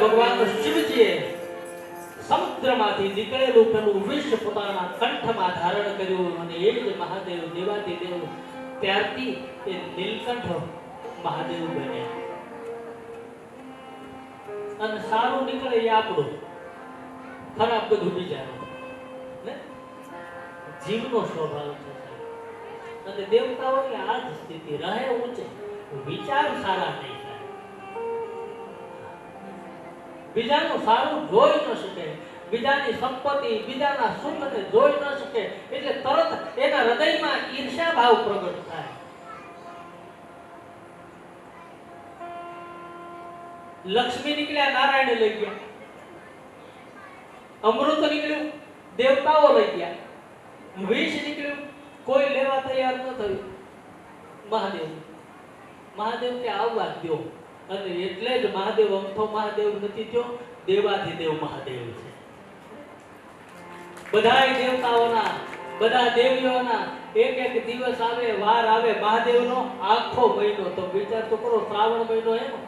ભગવાન શિવજીએ સમુદ્રમાંથી નીકળેલું પેલું વિષ પોતાના કંઠમાં ધારણ કર્યું અને એ જ મહાદેવ દેવાદિદેવ ત્યારથી એ નીલકંઠ મહાદેવ બન્યા. અને સારું નીકળે એ આપણું, ખરાબ બધું બીજાનું. જીવનો સ્વભાવ છે અને દેવતાઓની આ જ સ્થિતિ રહે ઊંચે, વિચાર સારા નહીં થાય, બીજાનું સારું જોઈ ન શકે, બીજાની સંપત્તિ બીજાના સુખને જોઈ ન શકે એટલે તરત એના હૃદયમાં ઈર્ષ્યા ભાવ પ્રગટ થાય. લક્ષ્મી નીકળ્યા, નારાયણ લઈ ગયા. અમૃત નીકળ્યું, દેવતાઓ લઈ ગયા. વિષ નીકળ્યું, કોઈ લેવા તૈયાર ન થયું. મહાદેવ કે આવવા દો. અને એટલે જ મહાદેવ અમથો મહાદેવ નથી થયો, દેવાધિદેવ મહાદેવ છે. બધાય દેવતાઓના, બધા દેવીઓના એક એક દિવસ આવે, વાર આવે. મહાદેવનો આખો મહિનો, તો વિચાર તો કરો, શ્રાવણ મહિનો એનો.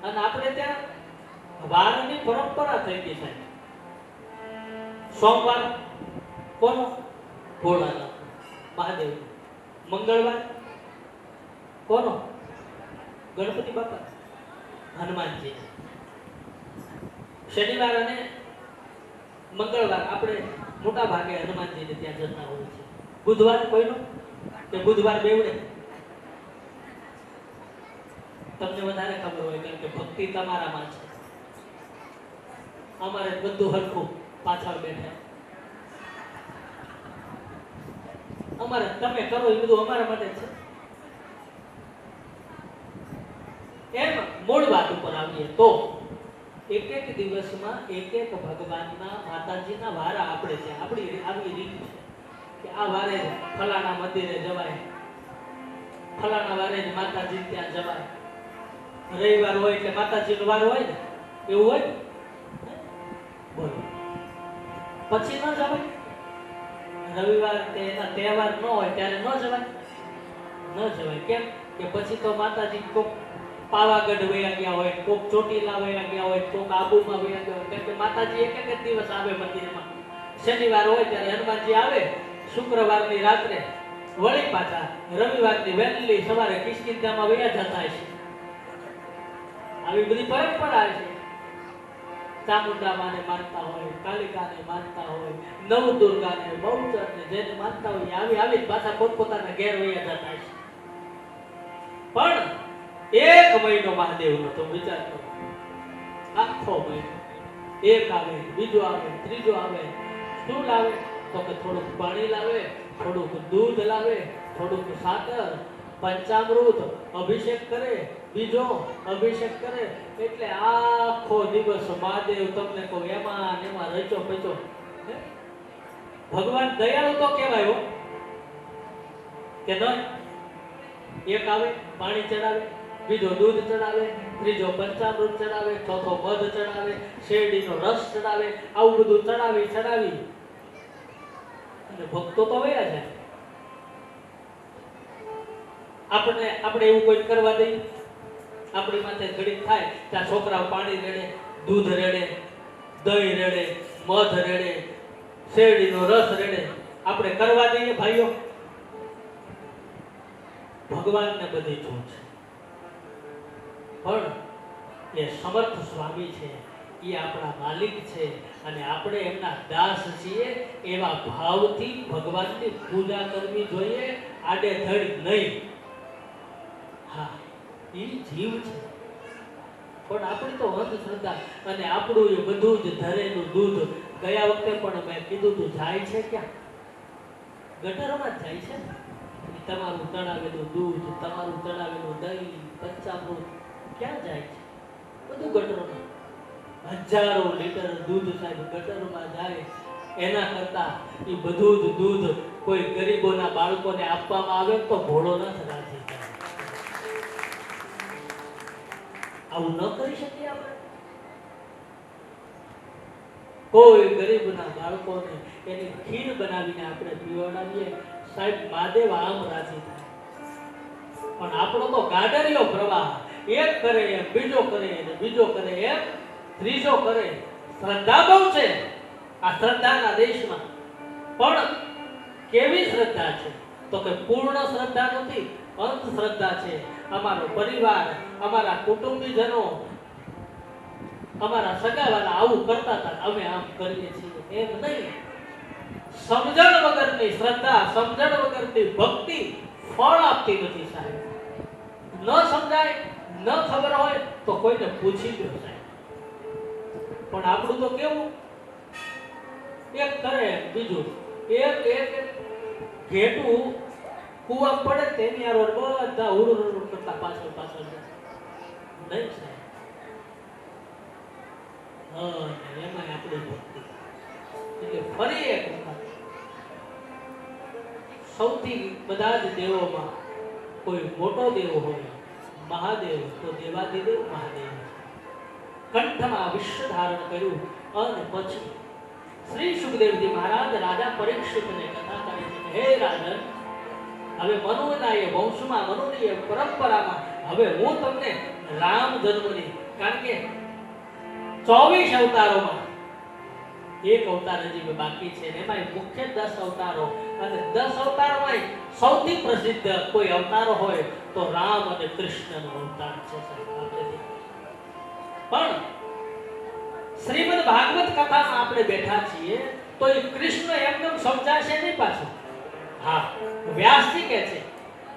અને આપણે ત્યાં વારની પરંપરા થઈ ગઈ છે. સોમવાર કોનો? ભોળાનાથ મહાદેવ. મંગળવાર કોનો? ગણપતિ બાપા હનુમાનજી. શનિવાર અને મંગળવાર આપણે મોટા ભાગે હનુમાનજીને ત્યાં જતા હોય છે. બુધવાર કોઈનો? કે બુધવાર બેવડે? તમને વધારે ખબર હોય, કારણ કે ભક્તિ તમારામાં છે. અમારે બધું હરખું પાછળ બેઠા. અમારે તમે કરો એ બધું અમારા માટે છે. એમ મૂળ વાત ઉપર આવીએ તો એક એક દિવસમાં એક એક ભગવાનના, માતાજીના વારા આપણે છે. આપણી આવી રીત છે કે આ વારે ફલાણા મંદિરે જવાય, ફલાણા વારે માતાજી ત્યાં જવાય. રવિવાર હોય એટલે માતાજીનો વાર હોય ને, એવું હોય. બોલો, પછી ન જવાય? રવિવાર એના તહેવાર ન હોય ત્યારે ન જવાય? ન જવાય. કેમ કે પછી તો માતાજી કોક પાવાગઢ વયા ગયા હોય, કોક ચોટીલા વયા ગયા હોય, કોક આબુમાં વયા ગયા હોય. કેમ કે માતાજી એક એક દિવસ આવે મંદિરમાં. શનિવાર હોય ત્યારે હનુમાનજી આવે, શુક્રવારની રાત્રે વળી પાછા રવિવારની વહેલી સવારે કિષ્કિંધામાં વયા જતા છે. આવી બધી પરંપરા છે. ચામુંડામાને માનતા હોય, કાલિકાને માનતા હોય, નવદુર્ગાને, બહુચરને જેને માનતા હોય આવી પાછા પોતપોતાના ઘેર વયા જતા છે. પણ એક મહિનો મહાદેવનો તો વિચાર કરો, આખો મહિનો. એક આવે, બીજો આવે, ત્રીજો આવે. શું લાવે? તો કે થોડુંક પાણી લાવે, થોડુંક દૂધ લાવે, થોડુંક સાકર, પંચામૃત, અભિષેક કરે, બીજો અભિષેક કરે. એટલે આખો દિવસ મહાદેવ તમને કહો એમાં રચો પચો. ભગવાન દયાળુ તો કહેવાય હો કે નહીં? એક આવે, પાણી ચડાવે, બીજો દૂધ ચડાવે, ત્રીજો પંચામૃત ચડાવે, ચોથો મધ ચડાવે, શેરડીનો રસ ચડાવે. આવું બધું ચડાવી અને ભક્તો તો વયા જાય. આપણે એવું કોઈ કરવા દઈએ? આપણી માથે ઘડીક થાય ત્યાં છોકરાઓ પાણી રેડે, દૂધ રેડે, દહીં રેડે, મધ રેડે, શેરડીનો રસ રેડે. આપણે કરવા દઈએ ભાઈઓ? ભગવાનને બધી છૂટ છે. પણ એ સમર્થ સ્વામી છે, એ આપણા માલિક છે અને આપણે એમના દાસ છીએ. એવા ભાવથી ભગવાનની પૂજા કરવી જોઈએ, આડેધડ નહીં. હા, એ જીવ છે. પણ આપણી તો અંધશ્રદ્ધા અને આપણું એ બધું જ ધરેલું દૂધ. ગયા વખતે પણ મેં કીધું તું જાય છે ક્યાં? ગટરમાં જ જાય છે ને. તમારું તળાવેલું દૂધ, તમારું તળાવેલું દહીં, પંચામૃત ક્યાં જાય છે? બધું ગટરમાં. હજારો લીટર દૂધ સાહેબ ગટરમાં જાય. એના કરતા એ બધું જ દૂધ કોઈ ગરીબોના બાળકોને આપવામાં આવે તો ભોળો ન રાજી થાય. આવું ન કરી શકીએ આપણે? કોઈ ગરીબના બાળકોને એની ખીર બનાવીને આપણે પીવડાવીએ સાહેબ, મહાદેવ આમ રાજી થાય. પણ આપણો તો ગાડરિયો પ્રવાહ, એક કરે એમ બીજો કરે, બીજો કરે એમ ત્રીજો કરે. શ્રદ્ધા બહુ છે આ શ્રદ્ધાના દેશમાં, પણ કેવી શ્રદ્ધા છે? તો કે પૂર્ણ શ્રદ્ધા નથી, અંધ શ્રદ્ધા છે. અમારો પરિવાર, અમારા કુટુંબીજનો, અમારા સગાવાલા આવું કરતા હતા, અમે આમ કરીએ છીએ, એમ નહીં. સમજણ વગરની શ્રદ્ધા, સમજણ વગરની ભક્તિ ફળ આપતી નથી સાહેબ. ન સમજાય, ન ખબર હોય તો કોઈને પૂછી લો સાહેબ. પણ આપણું તો કેવું, એક કરે બીજું, એક ઘેટું કુવા પડે તેની આરો બધા હુરુ કરતા પાછળ પાછળ નહીં સાહેબ. એમાં આપણી ભક્તિ. એટલે ફરી એક વખત સૌથી બધા જ દેવોમાં કોઈ મોટો દેવ હોય મહાદેવ, તો દેવાધિદેવ મહાદેવ. કંઠમાં વિશ્વ ધારણ કર્યું અને પછી શ્રી સુખદેવજી મહારાજ રાજા પરીક્ષિતને કથા કરે છે કે હે રાજન, હવે મનુના એ વંશમાં, મનુની એ પરંપરામાં હવે હું તમને રામ જન્મની, કારણ કે 24 અવતારોમાં એક અવતાર હજી બાકી છે, એમાં મુખ્ય 10 અવતારો, અને 10 અવતારોમાં સૌથી પ્રસિદ્ધ કોઈ અવતારો હોય તો રામ અને કૃષ્ણનો અવતાર છે. પણ શ્રીમદ ભાગવત કથામાં આપણે બેઠા છીએ તો એ કૃષ્ણ એકદમ સમજાશે નહીં પાછું. હા, વ્યાસજી કહે છે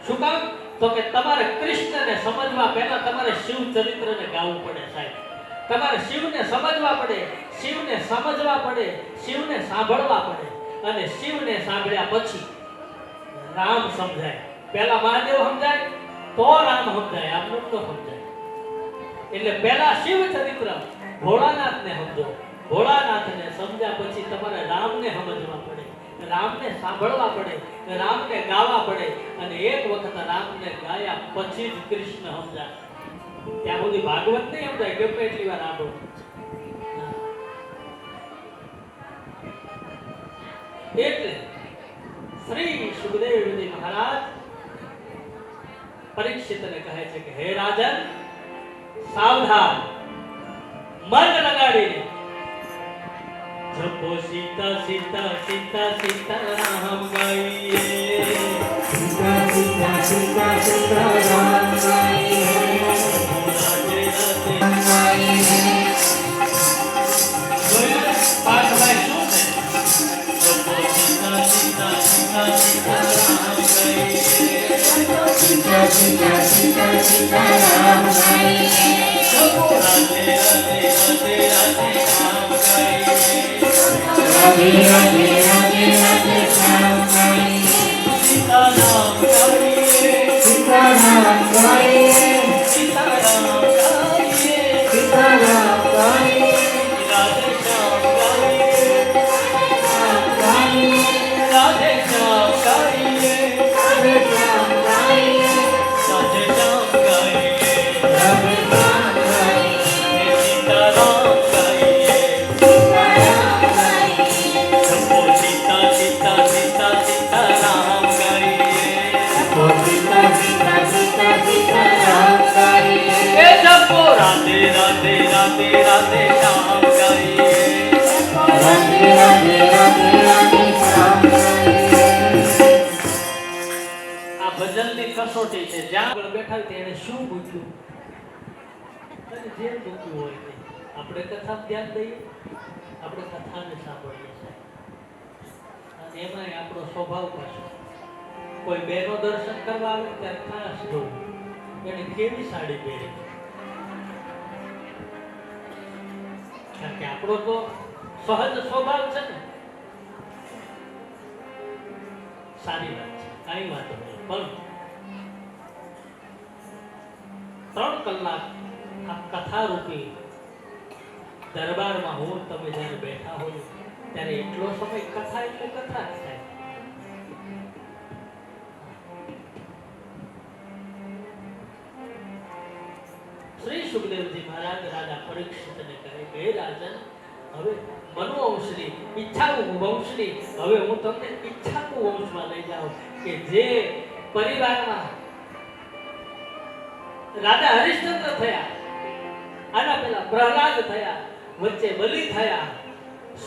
શું કામ? તો કે તમારે કૃષ્ણને સમજવા પહેલા તમારે શિવ ચરિત્રને ગાવું પડે સાહેબ. તમારે શિવને સમજવા પડે, શિવને સમજવા પડે, શિવને સાંભળવા પડે, અને શિવને સાંભળ્યા પછી રામ સમજાય. પહેલા મહાદેવ સમજાય તો રામ સમજાય, આમ ન સમજાય. એટલે પહેલા શિવ ચરિત્ર ભોળાનાથને સમજો, ભોળાનાથને સમજ્યા પછી તમારે રામને સમજવા પડે, રામને સાંભળવા પડે, રામને ગાવા પડે, અને એક વખત રામને ગાયા પછી જ કૃષ્ણ સમજાય. ત્યાં સુધી ભાગવત નહીં સમજાય, ગમે એટલી વાર આવો. એટલે શ્રી સુખદેવજી મહારાજ પરીક્ષિતને કહે છે કે હે રાજન, સાવધાન, મન લગાડીને જપો સીતા સીતા સીતા સીતારામ ગાઈએ, સીતા સીતા સીતા સીતારામ ગાઈએ, રાધે રાધે ગાઈએ. પાઠમાં શું છે? જપો સીતા સીતા સીતા સીતારામ ગાઈએ, સીતા સીતા સીતા સીતારામ ગાઈએ, રાધે રાધે રાધે રાધે રામ ગાઈએ, રાધે રાધે રાધે રાધે રામ ગાઈએ, સીતારામ ગાઈએ, સીતારામ ગાઈએ, સીતારામ ગાઈએ, સીતારામ ગાઈએ, રાધે શ્યામ ગાઈએ, રામ ગાઈએ, રાધે શ્યામ ગાઈએ, રાધે શ્યામ ગાઈએ, રાધે શ્યામ ગાઈએ, રાધે શ્યામ ગાઈએ, સીતારામ ગાઈએ, સીતારામ ગાઈએ, જપો સીતા સીતા સીતા સીતારામ ગાઈએ, જપો સીતા સીતા સીતા સીતારામ ગાઈએ, એ જપો રાધે રાધે રાધે રાધે શ્યામ ગાઈએ, રાધે રાધે રાધે રાધે શ્યામ ગાઈએ. આ ભજનની કસોટી છે. જ્યાં આગળ બેઠા હોય એને શું મૂક્યું, અને જે મૂક્યું હોય તે આપણે કથા ધ્યાન દઈએ, આપણે કથાને સાંભળીએ છીએ. અને એમાંય આપણો સ્વભાવ પાછો, કોઈ બહેનો દર્શન કરવા આવે ત્યારે ખાસ જોવું એને કેવી સાડી પહેરી, કારણ કે આપણો તો સહજ સ્વભાવ છે ને. સારી વાત છે, કાંઈ વાંધો નહીં. પણ 3 કલાક આ કથા રૂપી દરબારમાં હું તમે જ્યારે બેઠા હોય ત્યારે એટલો સમય કથા એટલે કથા જ થાય. શ્રી સુખદેવજી મહારાજ રાજા પરીક્ષિતને કહે કે હે રાજન, હવે મનોવંશની ઈચ્છાકુ વંશની હવે હું તમને ઈચ્છાકુ વંશમાં લઈ જાઉં કે જે પરિવારમાં રાજા હરિશ્ચંદ્ર થયા, આના પહેલા પ્રહલાદ થયા, વચ્ચે બલિ થયા,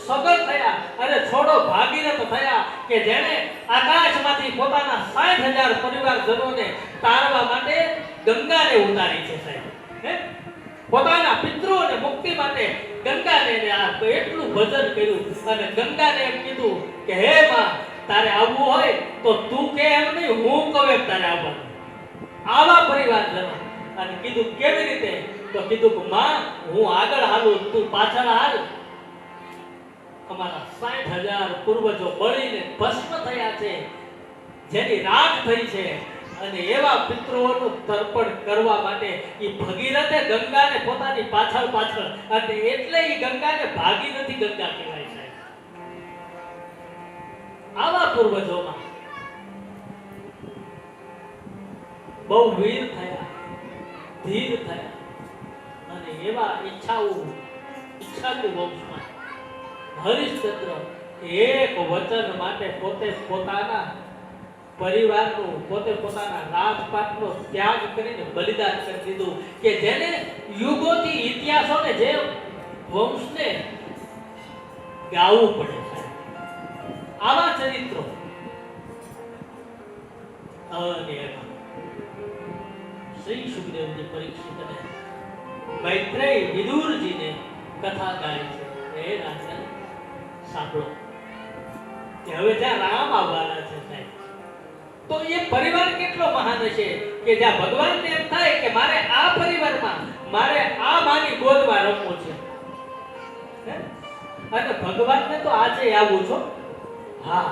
સગર થયા અને છોડો ભાગીરથ થયા કે જેણે આકાશમાંથી પોતાના 60,000 પરિવારજનોને તારવા માટે ગંગાને ઉતારી છે સાહેબ. પોતાના પિતૃઓને મુક્તિ માટે ગંગાને એટલું ભજન કર્યું અને ગંગાને એમ કીધું કે હે માં, તારે આવવું હોય તો તું કે એમ નહીં, હું કહું એમ તારે આવવાનું. આવા પરિવારજનો અને કીધું કેવી રીતે? તો કીધું કે માં, હું આગળ હાલું, તું પાછળ હાલ. અમારા 60,000 પૂર્વજો બળીને ભસ્મ થયા છે, જેની રાખ થઈ છે, અને એવા પિતૃઓનું તર્પણ કરવા માટે એ ભગીરથે ગંગાને પોતાની પાછળ અને એટલે એ ગંગાને ભાગીરથી ગંગા કહેવાય છે. આવા પૂર્વજોમાં બહુ વીર થયા, ધીર થયા અને એવા ઈચ્છાકુ વંશમાં હરિશ્ચંદ્ર એક વચન માટે પોતે પોતાના પરિવારનું, પોતે પોતાના રાજપાટનો ત્યાગ કરીને બલિદાન કરી દીધું કે જેને યુગોથી ઇતિહાસોને જે વંશને ગાવું પડે છે. આવા ચરિત્રો અને શ્રી સુખદેવજી પરીક્ષિતને મૈત્રેય વિદુરજીને કથા ગાય છે. હે રાજન, સાંભળો કે હવે જ્યાં રામ આવવાના છે સાહેબ, તો એ પરિવાર કેટલો મહાન હશે કે જ્યાં ભગવાનને એમ થાય કે મારે આ પરિવારમાં, મારે આ માની ગોદમાં રમવું છે. અને ભગવાનને તો આજે આવવું છો. હા,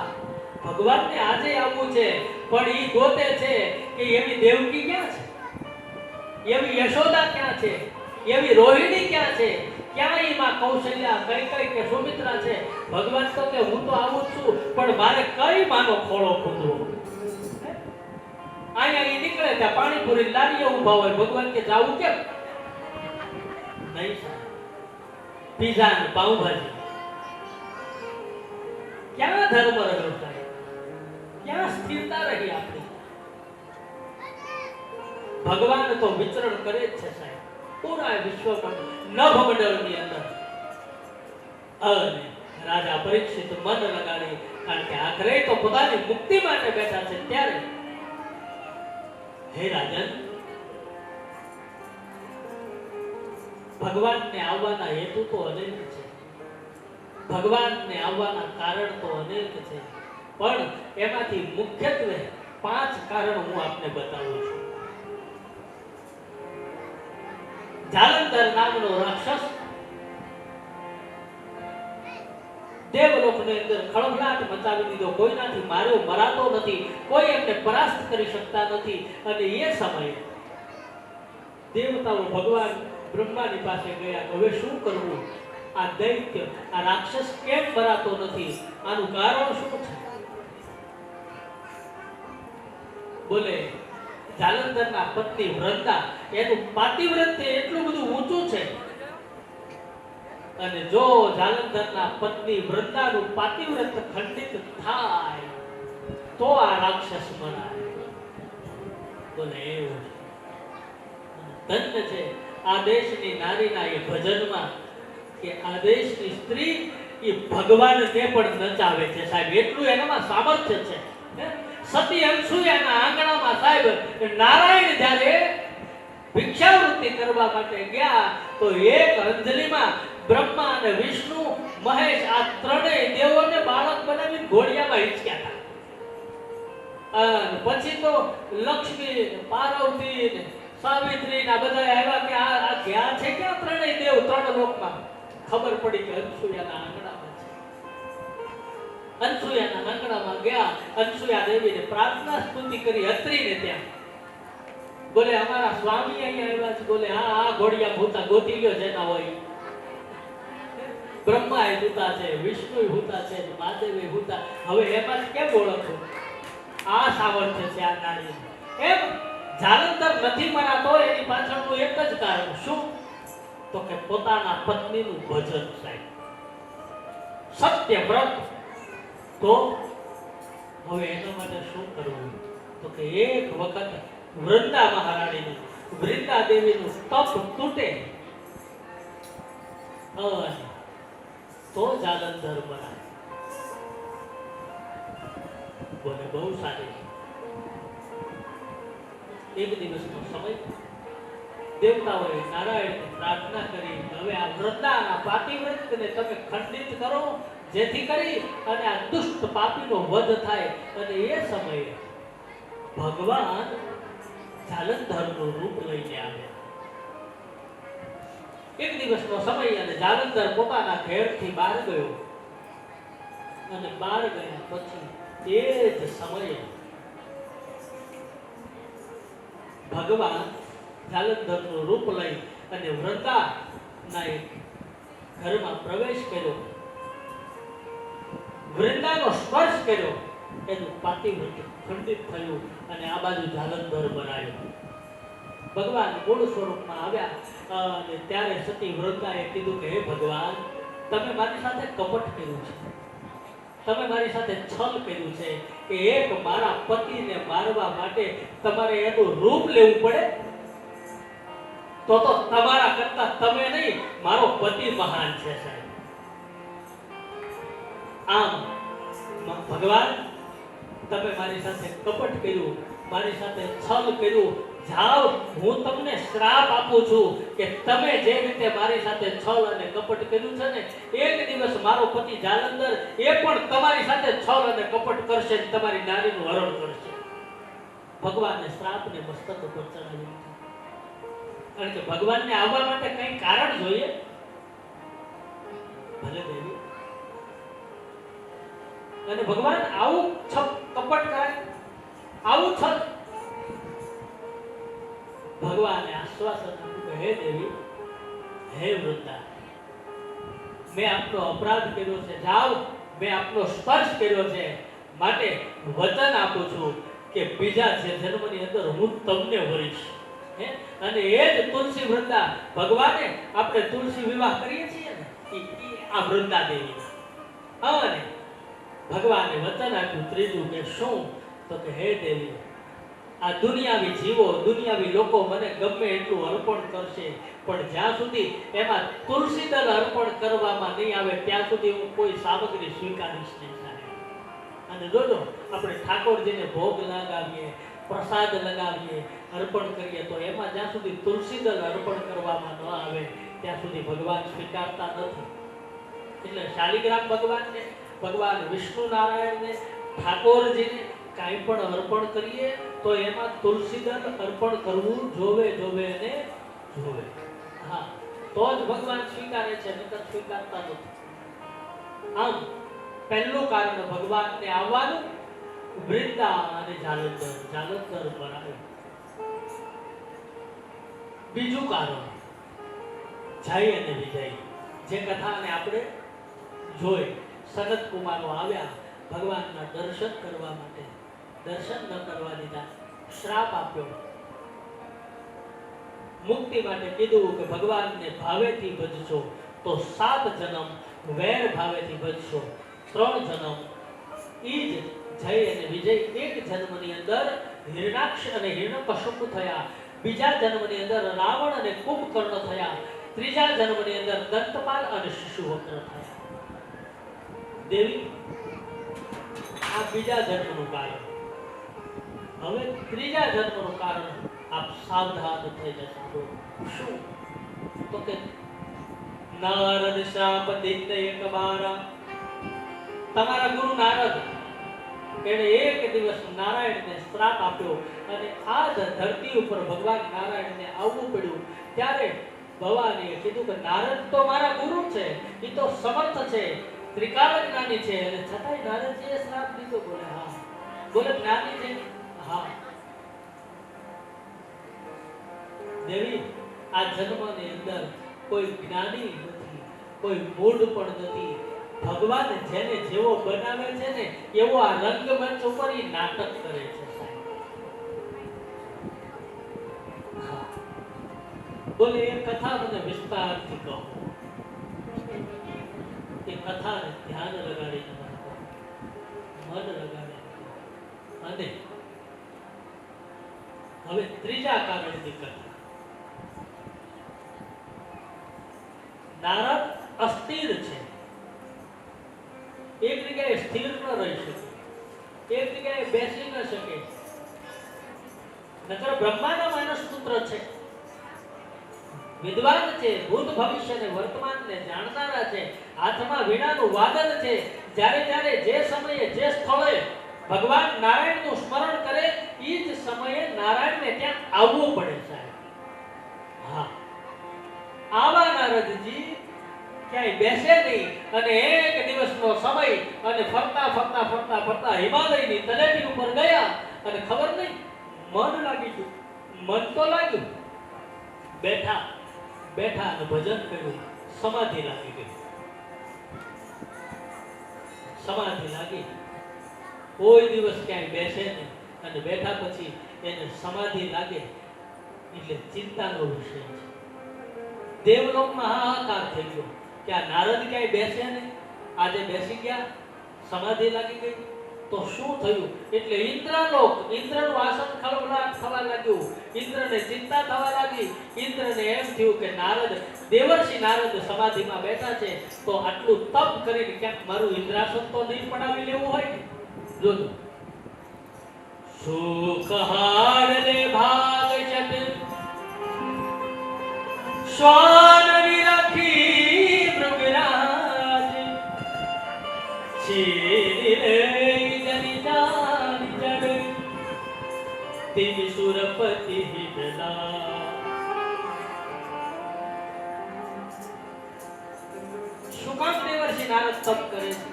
ભગવાનને આજે આવવું છે, પણ ઈ ગોતે છે કે એવી દેવકી ક્યાં છે, એવી યશોદા ક્યાં છે, એવી રોહિણી ક્યાં છે, ક્યાં ઈ માં કૌશલ્યા, કઈ કે સુમિત્રા છે. ભગવાન તો કે હું તો આવું છું, પણ મારે કઈ માનો ખોળો ખોદવો? અહીંયા ઈ નીકળે ત્યાં પાણીપુરી લારીએ ઊભા હોય, ભગવાન કે જાવું કેમ નહીં? પીઝા ને પાઉંભાજી, ક્યાં ધર્મ રહ્યો સાહેબ? ક્યાં સ્થિરતા રહી આપણી? ભગવાન તો વિચરણ કરે જ છે સાહેબ, પૂરા વિશ્વમાં નભમંડળની અંદર. અને રાજા પરીક્ષિત મન લગાડી, કારણ કે આખરે તો પોતાની મુક્તિ માટે બેઠા છે. ત્યારે હે રાજન, ભગવાનને આવવાના હેતુ તો અનેક છે, ભગવાનને આવવાના કારણ તો અનેક છે, પણ એમાંથી મુખ્યત્વે 5 કારણ હું આપને બતાવું છું. જાલંધર નામનો રાક્ષસ દેવલોકની અંદર ખળભળાટ મચાવી દીધો. કોઈનાથી માર્યો મરાતો નથી, કોઈ એમને પરાસ્ત કરી શકતા નથી. અને એ સમયે દેવતાઓ ભગવાન બ્રહ્માની પાસે ગયા, હવે શું કરવું? આ દૈત્ય, આ રાક્ષસ કેમ મરાતો નથી? આનું કારણ શું છે? બોલે જાલંધરના પત્ની વૃંદા, એનું પાતિવ્રત્ય એટલું બધું ઊંચું છે, અને જો જાલંધરના પત્ની વૃંદાનું પાતિવ્રત્ય ખંડિત થાય તો આ રાક્ષસ મરાય. બોલે એવું ધન્ય છે આ દેશની નારીના એ ભજનમાં કે આ દેશની સ્ત્રી એ ભગવાનને પણ નચાવે છે સાહેબ, એટલું એનામાં સામર્થ્ય છે. સતી અનસુયાના આંગણામાં સાહેબ નારાયણ જ્યારે ભિક્ષાવૃત્તિ કરવા માટે ગયા તો એક અંજલિમાં બ્રહ્મા અને વિષ્ણુ, મહેશ આ ત્રણેય દેવોને બાળક બનાવીને ઘોડિયામાં હિંચક્યા હતા. અને પછી તો લક્ષ્મી, પાર્વતી ને સાવિત્રી ના બધા આવ્યા કે આ ગયા છે ક્યાં ત્રણેય દેવ 3 લોકમાં? ખબર પડી કે અનસુયાના આંગણામાં છે. અનસુયાના આંગણામાં ગયા. અનસુયા દેવીને પ્રાર્થના સ્તુતિ કરી અત્રિને ત્યાં. બોલે અમારા સ્વામી અહીંયા આવ્યા છે. બોલે હા આ ઘોડિયા ભૂતા ગોતી લ્યો જેના હોય. બ્રહ્મા એ ભૂતા છે, વિષ્ણુ ભૂતા છે, મહાદેવ ભૂતા. હવે એમાં કેમ ઓળખો? આ સામર્થ્ય છે આ નારી. એમ જાલંધર નથી મનાતો એની પાછળનું એક જ કારણ શું? તો કે પોતાના પત્નીનું ભજન સાહેબ, સત્ય વ્રત. તો હવે એના માટે શું કરવું? તો કે એક વખત વૃંદા મહારાણીનું, વૃંદા દેવીનું તપ તૂટે તો જાલંધર બનાય. બોલે બહુ સારી. એક દિવસનો સમય દેવતાઓએ નારાયણને પ્રાર્થના કરી, હવે આ વૃંદાના પાતિવ્રતને તમે ખંડિત કરો, જેથી કરી અને આ દુષ્ટ પાપીનો વધ થાય. અને એ સમયે ભગવાન જાલંધરનું રૂપ લઈને આવ્યા. એક દિવસનો સમય અને જાલંધર પોતાના ઘેરથી બહાર ગયો. અને બહાર ગયા પછી એ જ સમયે ભગવાન જાલંધરનું રૂપ લઈ અને વૃંદાના એક ઘરમાં પ્રવેશ કર્યો. વૃંદાનો સ્પર્શ કર્યો, એનું પાતિવ્રત ખંડિત થયું અને આ બાજુ જાલંધર બનાવ્યો. ભગવાન મૂળ સ્વરૂપમાં આવ્યા અને ત્યારે સતી વૃંદાએ કીધું કે હે ભગવાન, તમે મારી સાથે કપટ કર્યું છે, તમે મારી સાથે છલ કર્યું છે કે એક મારા પતિને મારવા માટે તમારે એનું રૂપ લેવું પડે. તો તમારા કરતા તમે નહીં, મારો પતિ મહાન છે સાહેબ. આમ ભગવાન, તમે મારી સાથે કપટ કર્યું, મારી સાથે છલ કર્યું. જાઓ, હું તમને શ્રાપ આપું છું કે તમે જે રીતે મારી સાથે છલ અને કપટ કર્યું છે ને, એક દિવસ મારો પતિ જાલંધર એ પણ તમારી સાથે છલ અને કપટ કરશે, તમારી નારીનું હરણ કરશે. ભગવાનને શ્રાપને મસ્તક ઉપર ચડાવ્યું. કારણ કે ભગવાનને આવવા માટે કઈ કારણ જોઈએ. ભલે દેવી, અને ભગવાન આવું કપટ કરે, આવું છલ. ભગવાને આશ્વાસન આપ્યું કે હે દેવી, હે વૃંદા, મેં આપનો અપરાધ કર્યો છે, જાઓ, મેં આપનો સ્પર્શ કર્યો છે, માટે વચન આપું છું કે બીજા જન્મની અંદર હું તમને વરીશ. અને એ જ તુલસી વૃંદા, ભગવાને આપણે તુલસી વિવાહ કરીએ છીએ ને, આ વૃંદા દેવી. અને ભગવાને વચન આપ્યું ત્રીજું કે શું? તો કે હે દેવી, આ દુનિયાવી જીવો, દુનિયાવી લોકો મને ગમે એટલું અર્પણ કરશે, પણ જ્યાં સુધી એમાં તુલસી દળ અર્પણ કરવામાં નહીં આવે ત્યાં સુધી હું કોઈ સામગ્રી સ્વીકારીશ નહીં. અને જોજો, આપણે ઠાકોરજીને ભોગ લગાવીએ, પ્રસાદ લગાવીએ, અર્પણ કરીએ, તો એમાં જ્યાં સુધી તુલસી દળ અર્પણ કરવામાં ન આવે ત્યાં સુધી ભગવાન સ્વીકારતા નથી. એટલે શાલિગ્રામ ભગવાનને, ભગવાન વિષ્ણુ નારાયણને, ઠાકોરજીને કાંઈ પણ અર્પણ કરીએ તો એમાં તુલસી દળ અર્પણ કરવું જોવે અને જોવે. હા, તો જ ભગવાન સ્વીકારે છે, નકર સ્વીકારતા નથી. આમ પહેલું કારણ ભગવાનને આવવાનું વૃંદા અને જાલંધર બનાવ્યું. બીજું કારણ જય અને વિજય, જે કથાને આપણે જોઈ. સનત કુમારો આવ્યા ભગવાનના દર્શન કરવા માટે, દર્શન ન કરવા દીધા, શ્રાપ આપ્યો. મુક્તિ માટે કીધું કે ભગવાનને ભાવેથી ભજશો તો 7 જન્મ, વેર ભાવેથી ભજશો 3 જન્મ. ઈ જ જય અને વિજય. એક જન્મની અંદર હિરણાક્ષ અને હિરણ્યકશ્યપ થયા, બીજા જન્મની અંદર રાવણ અને કુંભકર્ણ થયા, ત્રીજા જન્મની અંદર દંતપાલ અને શિશુવક્ર થયા. દેવી, આ બીજા જન્મનું કારણ. હવે ત્રીજા જન્મનું કારણ આપ સાવધાન થઈ જશો. શું? તો કે નારદ શાપ દિત્ય એક બારા. તમારા ગુરુ નારદ, એને એક દિવસ નારાયણને શ્રાપ આપ્યો અને આ ધરતી ઉપર ભગવાન નારાયણને આવવું પડ્યું. ત્યારે ભવાનીએ કીધું કે નારદ તો મારા ગુરુ છે, એ તો સમર્થ છે, ત્રિકાળ જ્ઞાની છે અને છતાંય નારદજીએ શ્રાપ દીધો. બોલે હા. બોલે જ્ઞાની છે? હા. દેવી, આ જન્મની અંદર કોઈ જ્ઞાની નથી, કોઈ મૂળ પણ નથી. ભગવાન જેને જેવો બનાવે છે ને એવો આ રંગમંચ ઉપર ઈ નાટક કરે છે સાહેબ. બોલે એ કથા મને વિસ્તારથી કહો. એ કથાને ધ્યાન લગાડીને મને કહો, મન લગાડીને કહો. અને હવે ત્રીજા કારણની કથા. નારદ અસ્થિર છે, એક જગ્યાએ સ્થિર ન રહી શકે, એક જગ્યાએ બેસી ન શકે. નકર બ્રહ્માના માનસ પુત્ર છે, વિદ્વાન છે, ભૂત ભવિષ્ય ને વર્તમાન ને જાણનારા છે, હાથમાં વીણાનું વાદન છે. જ્યારે જ્યારે જે સમયે જે સ્થળે ભગવાન નારાયણનું સ્મરણ કરે એ જ સમયે નારાયણને ત્યાં આવવું પડે સાહેબ. હા, આવા નારદજી ક્યાંય બેસે નહીં અને એક દિવસનો સમય અને ફરતા ફરતા ફરતા ફરતા હિમાલયની તળેટી ઉપર ગયા અને ખબર નહીં મન લાગી ગયું. મન તો લાગ્યું, બેઠા બેઠા અને ભજન કર્યું, સમાધિ લાગી ગઈ. સમાધિ લાગી. કોઈ દિવસ ક્યાંય બેસે નહીં અને બેઠા પછી એને સમાધિ લાગે એટલે ચિંતાનો વિષય છે. દેવલોકમાં હાહાકાર થઈ ગયો કે આ નારદ ક્યાંય બેસે નહીં, આજે બેસી ગયા, સમાધિ લાગી ગઈ તો શું થયું? એટલે ઇન્દ્રલોક, ઇન્દ્રનું આસન ખળભળાટ થવા લાગ્યું, ઇન્દ્રને ચિંતા થવા લાગી. ઇન્દ્રને એમ થયું કે નારદ, દેવર્ષિ નારદ સમાધિમાં બેઠા છે તો આટલું તપ કરીને ક્યાંક મારું ઇન્દ્રાસન તો નહીં પડાવી લેવું હોય. જોજો, સુખહાર રે ભાગ ચટ શ્વાન વિરખી મૃગરાજ ચીરે જની જાની જડ તિમિ સુરપતિ હિદલા. શું કામ દેવર્ષિ નારદ તપ કરે છે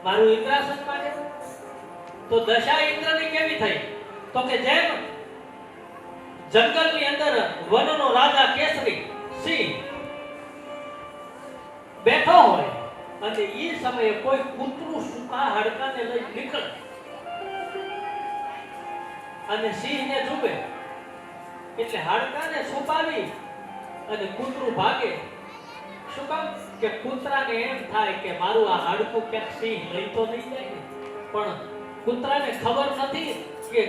મારું ઇન્દ્રાસન માટે? તો દશા ઇન્દ્રની કેવી થઈ? તો કે જેમ જંગલની અંદર વનનો રાજા કેસરી સિંહ બેઠો હોય અને એ સમયે કોઈ કૂતરું સૂકા હાડકાને લઈ નીકળે અને સિંહને જુએ એટલે હાડકાને છુપાવી અને કૂતરું ભાગે. શું કામ? કે કૂતરાને એમ થાય કે મારું આ હાડકું ક્યાંક સિંહ લઈ તો નહીં જાય ને. પણ કૂતરાને ખબર નથી કે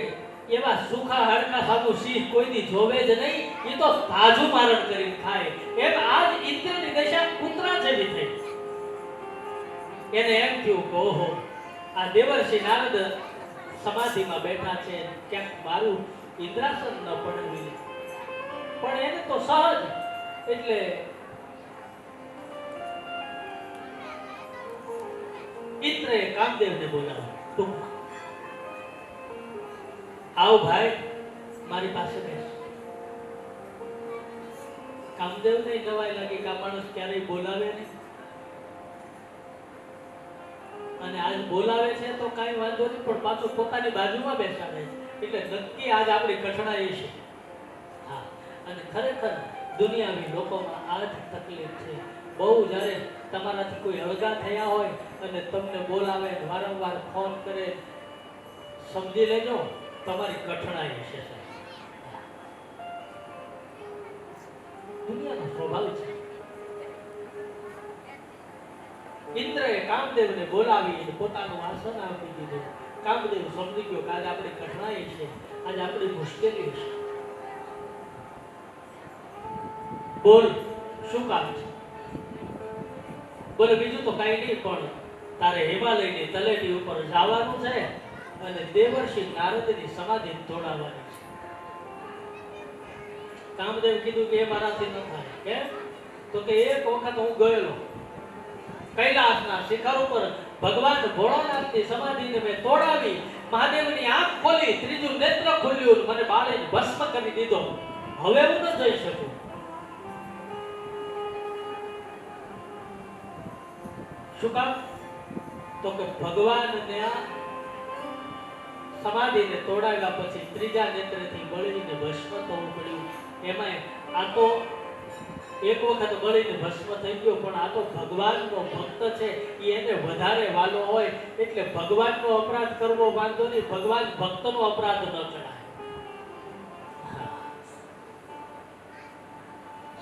એવા સુખા હાડકા સાધુ સિંહ કોઈની જોવે જ નહીં, એ તો તાજુ મારણ કરી ખાય. એમ આજ ઇન્દ્રની દશા કૂતરા જેવી થઈ. એને એમ થયું કે ઓહો, આ દેવર્ષિ નારદ સમાધિમાં બેઠા છે, ક્યાંક મારું ઇન્દ્રાસન ન પડવી. પણ એને તો સહજ, એટલે ઇન્દ્રએ કામદેવને બોલાવ્યો. ટૂંકમાં, આવ ભાઈ, મારી પાસે બેસ. કામદેવને નવાઈ લાગી કે આ માણસ ક્યારેય બોલાવે નહીં અને આજ બોલાવે છે તો કાંઈ વાંધો નહીં, પણ પાછું પોતાની બાજુમાં બેસાડે છે એટલે નક્કી આજ આપણી કઠણાઈ છે. હા, અને ખરેખર દુનિયાવી લોકોમાં આ જ તકલીફ છે. બહુ જ્યારે તમારાથી કોઈ અળગા થયા હોય અને તમને બોલાવે, વારંવાર ફોન કરે, સમજી લેજો તમારી કઠણાઈ છે. દુનિયાનો સ્વભાવ છે. ઇન્દ્રએ કામદેવને બોલાવી પોતાનું આસન આપી દીધું. કામદેવ સમજી ગયો કે આજે આપણી કઠણાઈ છે, આજે આપણી મુશ્કેલી છે. બોલ, શું કામ છે? બોલે બીજું તો કઈ નહીં, પણ તારે હિમાલયની તળેટી ઉપર જવાનું છે અને દેવર્ષિ નારદની સમાધિ તોડાવવાની છે. કામદેવ કીધું કે એ મારાથી ન થાય. કેમ? તો કે એક વખત હું ગયેલો કૈલાસના શિખર ઉપર ભગવાન ભોળાનાથની સમાધિને મેં તોડાવી, મહાદેવની આંખ ખોલી, ત્રીજું નેત્ર ખોલ્યું, મને બાળે ભસ્મ કરી દીધો. હવે હું ન જઈ શકું. શું કામ? તો કે ભગવાનને સમાધિને તોડાવ્યા પછી ત્રીજા નેત્રથી બળીને ભસ્મ થવું પડ્યું. એમાં આ તો એક વખત બળીને ભસ્મ થઈ ગયો, પણ આ તો ભગવાનનો ભક્ત છે, એને વધારે વાલો હોય એટલે ભગવાનનો અપરાધ કરવો વાંધો નહીં, ભગવાન ભક્તનો અપરાધ ન કરાય.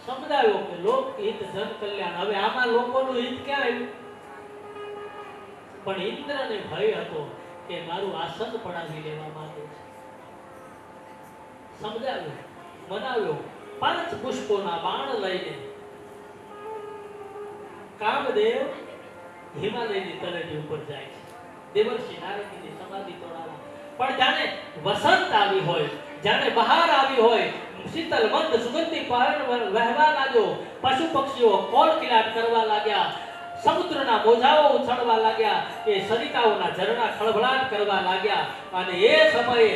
સમજાવ્યો કે લોક હિત જન કલ્યાણ. હવે આમાં લોકોનું હિત ક્યાં આવ્યું? પણ ઇન્દ્રને ભય હતો કે મારું આસન પડાવી લેવા માંગે છે. સમજાવ્યો, મનાવ્યો. 5 પુષ્પોના બાણ લઈને કામદેવ હિમાલયની તળેટી ઉપર જાય છે. દેવર્ષિ નારદની સમાધિ તોડાવવા. પણ જાણે વસંત આવી હોય, જાણે બહાર આવી હોય, શીતલ મંદ સુગંધી પવન વહેવા લાગ્યો, પશુ પક્ષીઓ કોલકિલાટ કરવા લાગ્યા, સમુદ્રના મોજાઓ ઉછળવા લાગ્યા, એ સરિતાઓના ઝરણા ખળભળાટ કરવા લાગ્યા, અને એ સમયે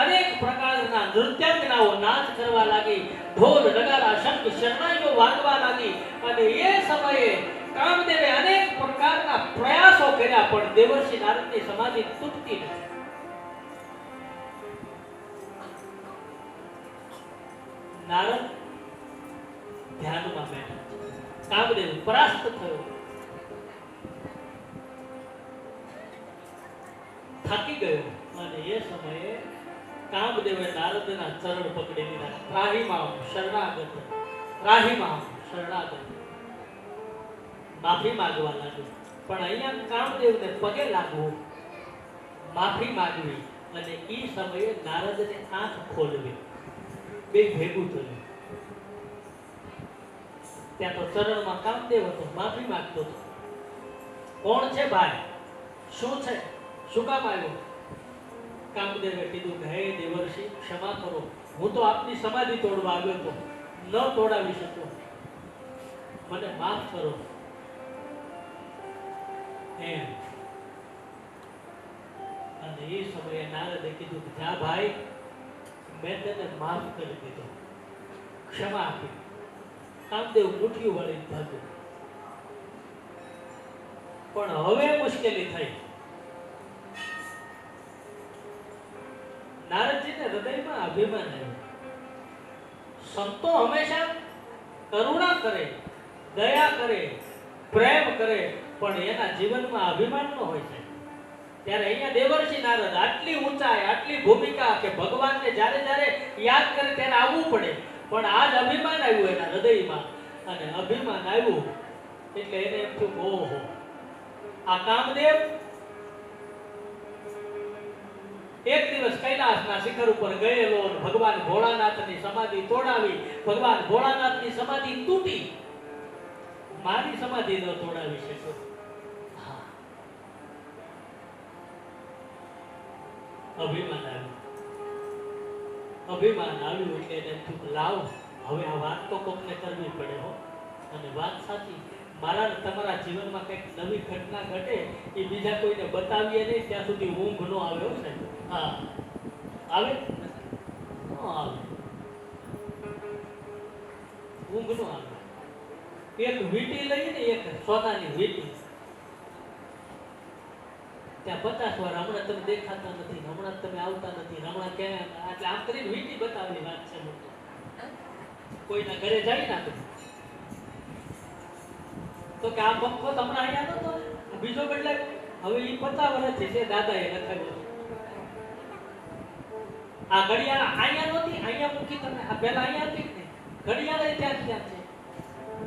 અનેક પ્રકારના નૃત્યાંગનાઓ નાચ કરવા લાગી, ઢોલ નગારા શંખ શરણાઈઓ વાગવા લાગી, અને એ સમયે કામદેવે અનેક પ્રકારના પ્રયાસો કર્યા, પણ દેવર્ષિ નારદની સમાધિ તૂટતી નથી. નારદ ધ્યાનમાં બેઠા, કામદેવ પરાસ્ત થયો, થાકી ગયો, અને એ સમયે કામદેવે નારદના ચરણ પકડી લીધા. રાહીમાં શરણાગત, રાહીમાં શરણાગત, માફી માંગવા લાગ્યો. પણ અહીંયા કામદેવને પગે લાગવું, માફી માંગવી, અને એ સમયે નારદને આંખ ખોલવી, બે ભેગું થયું. ત્યાં તો ચરણમાં કામદેવ હતો, માફી માંગતો હતો. કોણ છે ભાઈ? શું છે? શું કામ આવ્યો? કામદેવે કીધું કે હે દેવર્ષિ, ક્ષમા કરો, હું તો આપની સમાધિ તોડવા આવ્યો હતો, ન તોડાવી શક્યો, મને માફ કરો. એમ. અને એ સમયે નારદે કીધું કે જા ભાઈ, મેં તને માફ કરી દીધો, ક્ષમા આપી. કામદેવ મુઠ્ઠી વળી ભાગ્યો. પણ હવે મુશ્કેલી થઈ. નારદજીને હૃદયમાં અભિમાન આવ્યું. સંતો હંમેશા કરુણા કરે, દયા કરે, પ્રેમ કરે, પણ એના જીવનમાં અભિમાન ન હોય છે. ત્યારે અહીંયા દેવર્ષિ નારદ આટલી ઊંચાઈ, આટલી ભૂમિકા, કે ભગવાનને જ્યારે જ્યારે યાદ કરે ત્યારે આવવું પડે, પણ આજ અભિમાન આવ્યું એના હૃદયમાં. અને અભિમાન આવ્યું એટલે એને એમ થયું, ઓહો, આ કામદેવ એક દિવસ કૈલાસના શિખર ઉપર ગયેલો, ભગવાન ભોળાનાથની સમાધિ તોડાવી, ભગવાન ભોળાનાથની સમાધિ તૂટી, મારી સમાધિ ન તોડાવી શક્યો. અભિમાન આવ્યું. અભિમાન આવ્યું એટલે એને થયું, લાવ, હવે આ વાત તો કોકને કરવી પડે હો. અને વાત સાચી, મારા તમારા જીવનમાં કંઈક નવી ઘટના ઘટે, એ બીજા કોઈને બતાવીએ નહીં ત્યાં સુધી ઊંઘ ન આવે. છે હા, આવે આવે, ઊંઘ ન આવે. એક વીટી લઈને, એક સોનાની વીટી, ત્યાં 50 વાર હમણાં તમે દેખાતા નથી, હમણાં તમે આવતા નથી, હમણાં ક્યાં, એટલે આમ કરીને વીટી બતાવવાની વાત છે. કોઈના ઘરે જાય ના તો કે આ પંખો હમણાં અહીંયા નતો, બીજો બદલાય, હવે એ 50 વર્ષથી છે, દાદા એ લખાવ્યો. આ ઘડિયાળ અહીંયા નહોતી, અહીંયા મૂકી તમે, આ પહેલા અહીંયા હતી ને, ઘડિયાળ ત્યાં છે.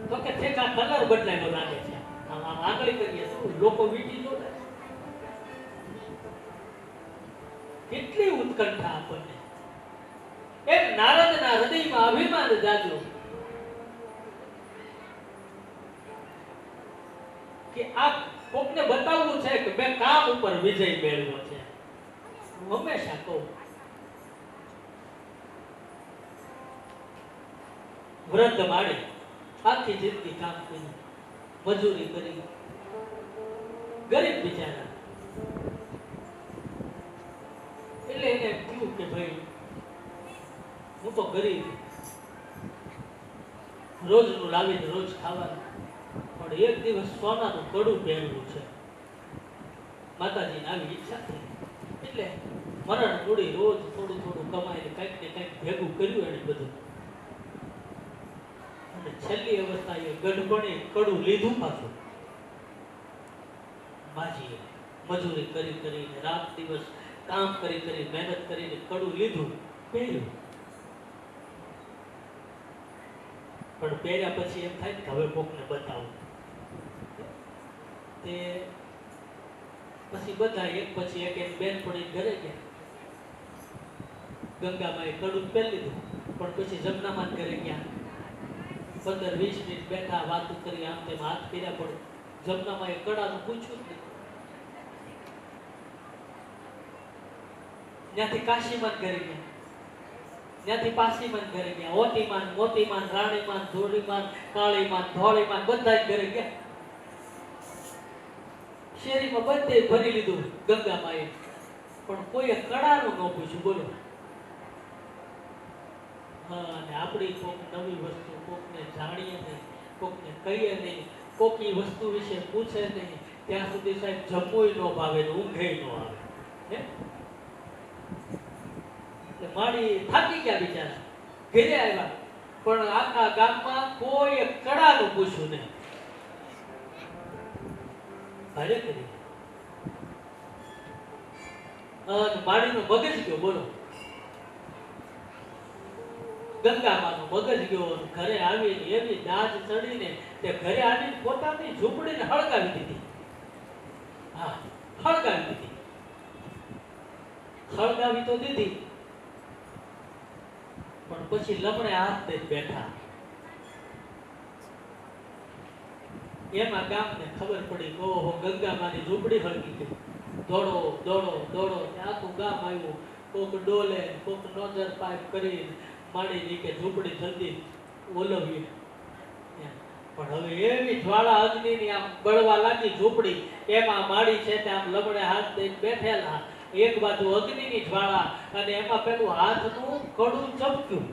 તો કે છે આ કલર બદલાયો લાગે છે, આમ આમ આંગળી કરીએ તો લોકો વીટી જોડે. કેટલી ઉત્કંઠા આપણને. એમ નારદના હૃદયમાં અભિમાન જાગ્યો કે આ કોકને બતાવવું છે કે મેં કામ ઉપર વિજય મેળવ્યો છે. હું હંમેશા કહું, વૃદ્ધ માળી આખી જિંદગી કામ કર્યું, મજૂરી કરી, ગરીબ બિચારા, એટલે એને કહ્યું કે ભાઈ હું તો ગરીબ, રોજનું લાવીને રોજ ખાવાનું, પણ એક દિવસ સોનાનું કડું પહેરવું છે. માતાજીને આવી ઈચ્છા થઈ એટલે મરણ મૂડી રોજ થોડું થોડું કમાઈને કંઈક ને કંઈક ભેગું કર્યું એને બધું. અને છેલ્લી અવસ્થાએ ગઢપણે કડું લીધું પાછું. માજીએ મજૂરી કરી કરીને રાત દિવસ કામ કરી કરી મહેનત કરીને કડું લીધું, પહેર્યું. પણ પહેર્યા પછી એમ થાય કે હવે કોકને બતાવું. તે પછી બધા એક પછી એક બેન પડી ઘરે ગયા. ગંગામાએ કડું પહેરી લીધું, પણ પછી જમનામાં ઘરે ગયા. 15-20 મિનિટ બેઠા, વાતો કરી, આમ તેમ હાથ ફેર્યા, પણ જમનામાં એ કડાનું પૂછ્યું જ નહીં. ત્યાંથી કાશીમાન ઘરે ગયા, ત્યાંથી પાસીમાન ઘરે ગયા, ઓતીમાન, મોતીમાન, રાણીમાન, ધોળીમાન, કાળીમાન, ધોળીમાન બધા ઘરે ગયા. શેરીમાં બધે ભરી લીધું ગંગામાએ, પણ કોઈએ કડાનું ન પૂછ્યું. બોલો. હા, અને આપણી કોક નવી વસ્તુ કોકને જાણીએ નહીં, કોકને કહીએ નહીં, કોકી વસ્તુ વિશે પૂછે નહીં, ત્યાં સુધી સાહેબ જમવું ન ભાવે ને ઊંઘે ન આવે. માડી થાકી ગયા બિચારા, ઘરે આવ્યા, પણ આખા ગામમાં કોઈ કડાનું પૂછ્યું નહીં. ભારે કરી અને માડીનો મગજ ગયો. બોલો. ગંગામાનો મગજ ગયો. ઘરે આવીને એવી દાજ ચડીને તે ઘરે આવીને પોતાની ઝૂંપડીને હળગાવી દીધી. હા, હળગાવી દીધી. હળગાવી તો દીધી, પણ પછી લમણે હાથ દઈને બેઠા. એમાં ગામને ખબર પડી કે ઓહો, ગંગામાની ઝૂંપડી હળગી ગઈ. દોડો દોડો દોડો, આખું ગામ આવ્યું. કોક ડોલે, કોક નોજર પાઇપ કરી માડી ની કે ઝૂંપડી જલ્દી ઓલવીએ. પણ હવે એવી જ્વાળા અગ્નિની આમ બળવા લાગી ઝૂંપડી. એમાં માડી છે તે આમ લમણે હાથ દઈને બેઠેલા. એક બાજુ અગ્નિની જ્વાળા અને એમાં પેલું હાથનું કડું ચમક્યું.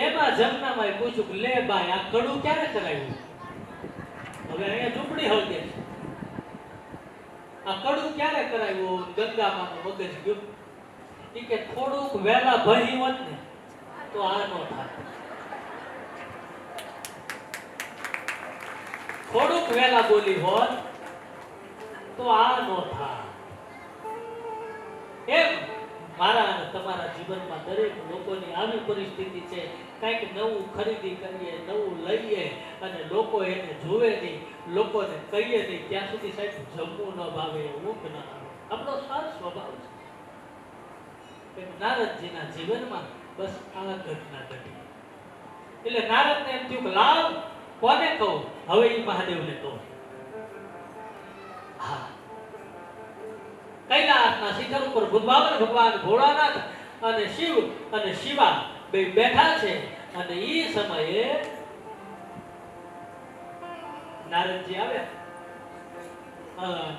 એમાં જમનામાં પૂછ્યું કે લે બાઈ, આ કડું ક્યારે કરાવ્યું? હવે અહીંયા ઝૂંપડી હળગે છે, આ કડું ક્યારે કરાવ્યું? ગંગામાનું મગજ ગયું. એ કે થોડુંક વહેલા ભરી હોત ને તો આ નો થાય. થોડુંક વહેલા બોલી હોત તો આ નો થાય. એમ મારા અને તમારા જીવનમાં દરેક લોકોની આવી પરિસ્થિતિ છે. કંઈક નવું ખરીદી કરીએ, નવું લઈએ અને લોકો એને જોવે નહીં, લોકોને કહીએ નહીં, ત્યાં સુધી સાહેબ જમવું ન ભાવે, ઊંઘ ન આવે. આપણો સારો સ્વભાવ છે. નારદજીના જીવનમાં બસ આ ઘટના ઘટી. એટલે નારદને એમ થયું કે લાવ, કોને કહું? હવે એ મહાદેવને કહું. હા, કૈલાસના શિખર ઉપર બુદ્ધવામન ભગવાન ભોળાનાથ અને શિવ અને શિવા બે બેઠા છે. અને એ સમયે નારદજી આવ્યા.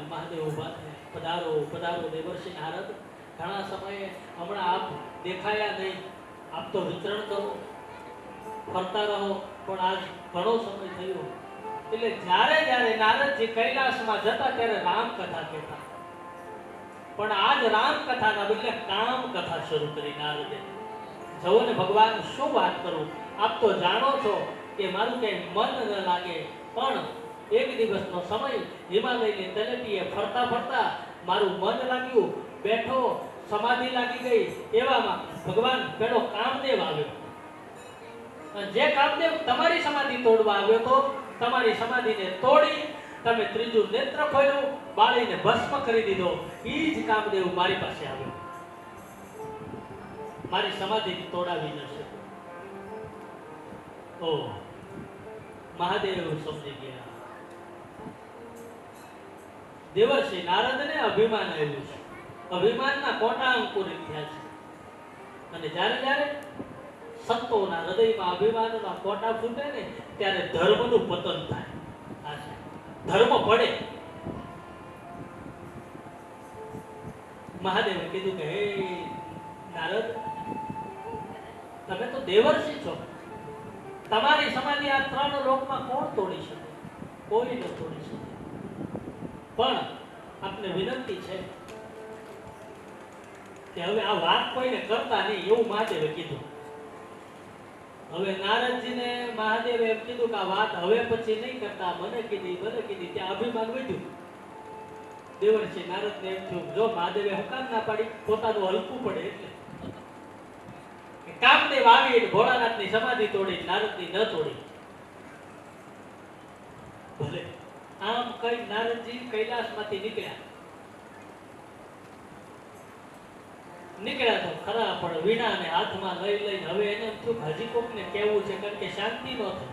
મહાદેવ ઉભા થયા. પધારો પધારો દેવર્ષિ નારદ. ઘણા સમયે હમણાં આપ દેખાયા નહીં. આપ તો વિતરણ કરો, ફરતા રહો, પણ આજ ઘણો સમય થયો. એટલે જ્યારે જ્યારે નારદજી કૈલાસમાં જતા ત્યારે રામ કથા કહેતા, પણ આજ રામ કથાના બદલે કામ કથા શરૂ કરી નારદે. જવો ને ભગવાન, શું વાત કરું? આપ તો જાણો છો કે મારું કઈ મન ન લાગે, પણ એક દિવસનો સમય હિમાલયની તલેટીએ ફરતા ફરતા મારું મન લાગ્યું, બેઠો, સમાધિ લાગી ગઈ. એવામાં ભગવાન પેલો કામદેવ આવ્યો. અને જે કામદેવ તમારી સમાધિ તોડવા આવ્યો તો, તમારી સમાધિને તોડી તમે ત્રીજું નેત્ર ખોલ્યું, બાળીને ભસ્મ કરી દીધો. ઈ જ કામદેવ મારી પાસે આવ્યો. મારી સમાધિ તોડાવી ન શકે. ઓ મહાદેવ સમજી ગયા. દેવર્ષિ નારદને અભિમાન આવ્યું છે. અભિમાનના કોટા અંકુરિત થયા છે. અને જ્યારે જ્યારે સંતોના હૃદયમાં અભિમાનના કોટા ફૂટે ને, ત્યારે ધર્મનું પતન થાય. ધર્મ પડે. મહાદેવે કીધું કે હે નારદ, તમે તો દેવર્ષિ છો. તમારી સમાધિ આ ત્રણ લોકમાં કોણ તોડી શકે? કોઈ ન તોડી શકે. પણ આપને વિનંતી છે કે હવે આ વાત કોઈને કરતા નહીં એવું મહાદેવે કીધું. હવે નારદજીને મહાદેવે એમ કીધું કે આ વાત હવે પછી નહીં કરતા, મને કીધી ત્યાં અભિમાન વધ્યું. દેવર્ષિ નારદને એમ થયું જો મહાદેવે હું કામ ના પાડી, પોતાનું હલકું પડે એટલે. કામદેવ આવી ભોળાનાથની સમાધિ તોડી, નારદની ન તોડી. ભલે આમ કઈ નારદજી કૈલાસમાંથી નીકળ્યા તો ખરા, પણ વીણાને હાથમાં લઈને હવે એને એમ થયું હજી કોકને કહેવું છે, કારણ કે શાંતિ ન થઈ.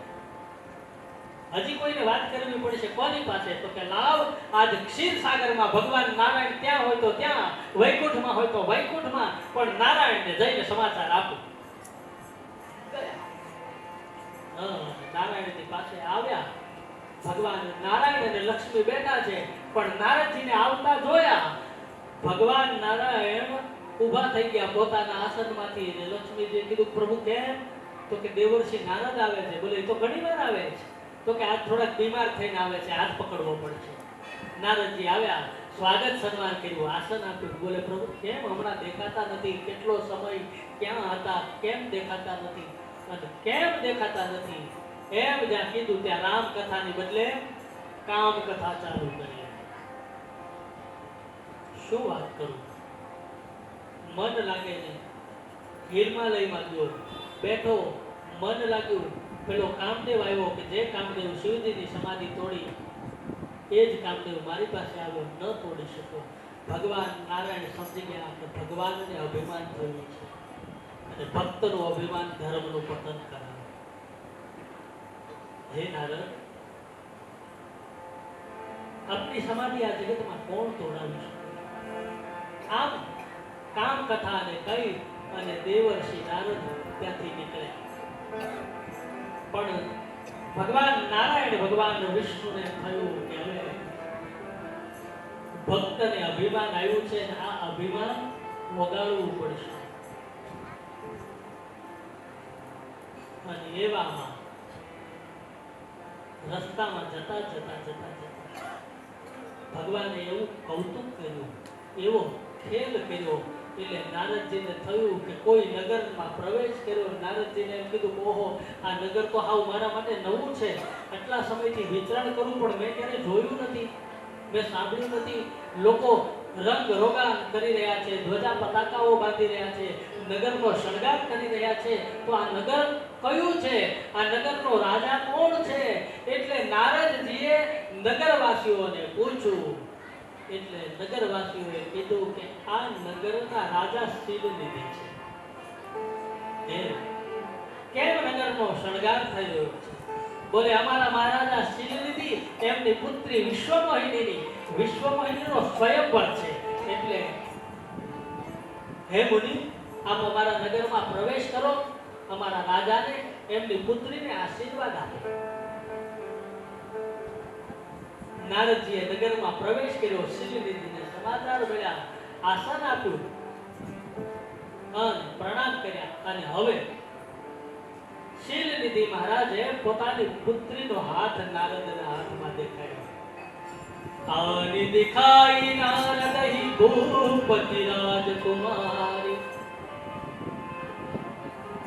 હજી કોઈને વાત કરવી પડશે. કોની પાસે? તો કે લાવ આજ ક્ષીરસાગરમાં ભગવાન નારાયણ ત્યાં હોય તો ત્યાં, વૈકુંઠમાં હોય તો વૈકુંઠમાં, પણ નારાયણને જઈને સમાચાર આપો. નારાયણની પાસે આવ્યા. ભગવાન નારાયણ અને લક્ષ્મી બેઠા છે, પણ નારદજીને આવતા જોયા. ભગવાન નારાયણ ઊભા થઈ ગયા પોતાના આસનમાંથી. લક્ષ્મીજીએ કીધું પ્રભુ કેમ? તો કે દેવર્ષિ નારદ આવે છે. બોલે એ તો ઘણી વાર આવે છે. તો કે આજ થોડાક બીમાર થઈને આવે છે, હાથ પકડવો પડશે. નારદજી આવ્યા, સ્વાગત સન્માન કર્યું, આસન આપ્યું. બોલે પ્રભુ કેમ હમણાં દેખાતા નથી? કેટલો સમય ક્યાં હતા? કેમ દેખાતા નથી? અને કેમ દેખાતા નથી? એમ જ્યાં કીધું ત્યાં રામ કથાની બદલે કામ કથા ચાલુ કરી. શું વાત કરું? મન લાગે ને હિમાલયમાં ગયો, બેઠો, મન લાગ્યું. પેલો કામદેવ આવ્યો કે જે કામદેવ શિવજીની સમાધિ તોડી, એ જ કામદેવ મારી પાસે આવ્યો, ન તોડી શક્યો. ભગવાન નારાયણ સમજી ગયા કે ભગવાનને અભિમાન થયું છે અને ભક્તનું અભિમાન ધર્મનું પતન કરાવે. હે નારદ, આપની સમાધિ આ જગતમાં કોણ તોડાવી શકે? આમ કામ કથાને કહી અને દેવર્ષિ નારદ ત્યાંથી નીકળ્યા. પણ ભગવાન નારાયણ ભગવાન વિષ્ણુને થયું કે હવે ભક્તને અભિમાન આવ્યું છે અને આ અભિમાન વગાડવું પડશે. અને એવામાં રસ્તામાં જતા ભગવાને એવું કૌતુક કર્યું, એવો ખેલ કર્યો. એટલે નારદજીને થયું કે કોઈ નગરમાં પ્રવેશ કર્યો. નારદજીને એમ કીધું ઓહો, આ નગર તો હાવ મારા માટે નવું છે. આટલા સમયથી વિચરણ કરું પણ મેં ક્યારે જોયું નથી, મેં સાંભળ્યું નથી. લોકો રંગ રોગાન કરી રહ્યા છે, ધ્વજા પતાકાઓ બાંધી રહ્યા છે, નગરનો શણગાર કરી રહ્યા છે. તો આ નગર કયું છે? આ નગરનો રાજા કોણ છે? એટલે નારદજીએ નગરવાસીઓને પૂછ્યું. એટલે નગરવાસીઓએ કીધું કે આ નગરના રાજા શિવનિધિ છે. કેમ નગરનો શણગાર થઈ રહ્યો છે? બોલે અમારા મહારાજા શિવનિધિ એમની પુત્રી વિશ્વમોહિનીનો સ્વયંવર છે. એટલે હે મુનિ, આપ અમારા નગરમાં પ્રવેશ કરો, અમારા રાજાને એમની પુત્રીને આશીર્વાદ આપો. નારદજીએ નગરમાં પ્રવેશ કર્યો, શિવનિધિને સમાચાર મળ્યા, આસન આપ્યું અને પ્રણામ કર્યા. અને હવે શિવનિધિ મહારાજે પોતાની પુત્રીનો હાથ નારદના હાથમાં દેખાડ્યો. આની દિખાઈ નારદ હી ભૂપતિ રાજકુમારી,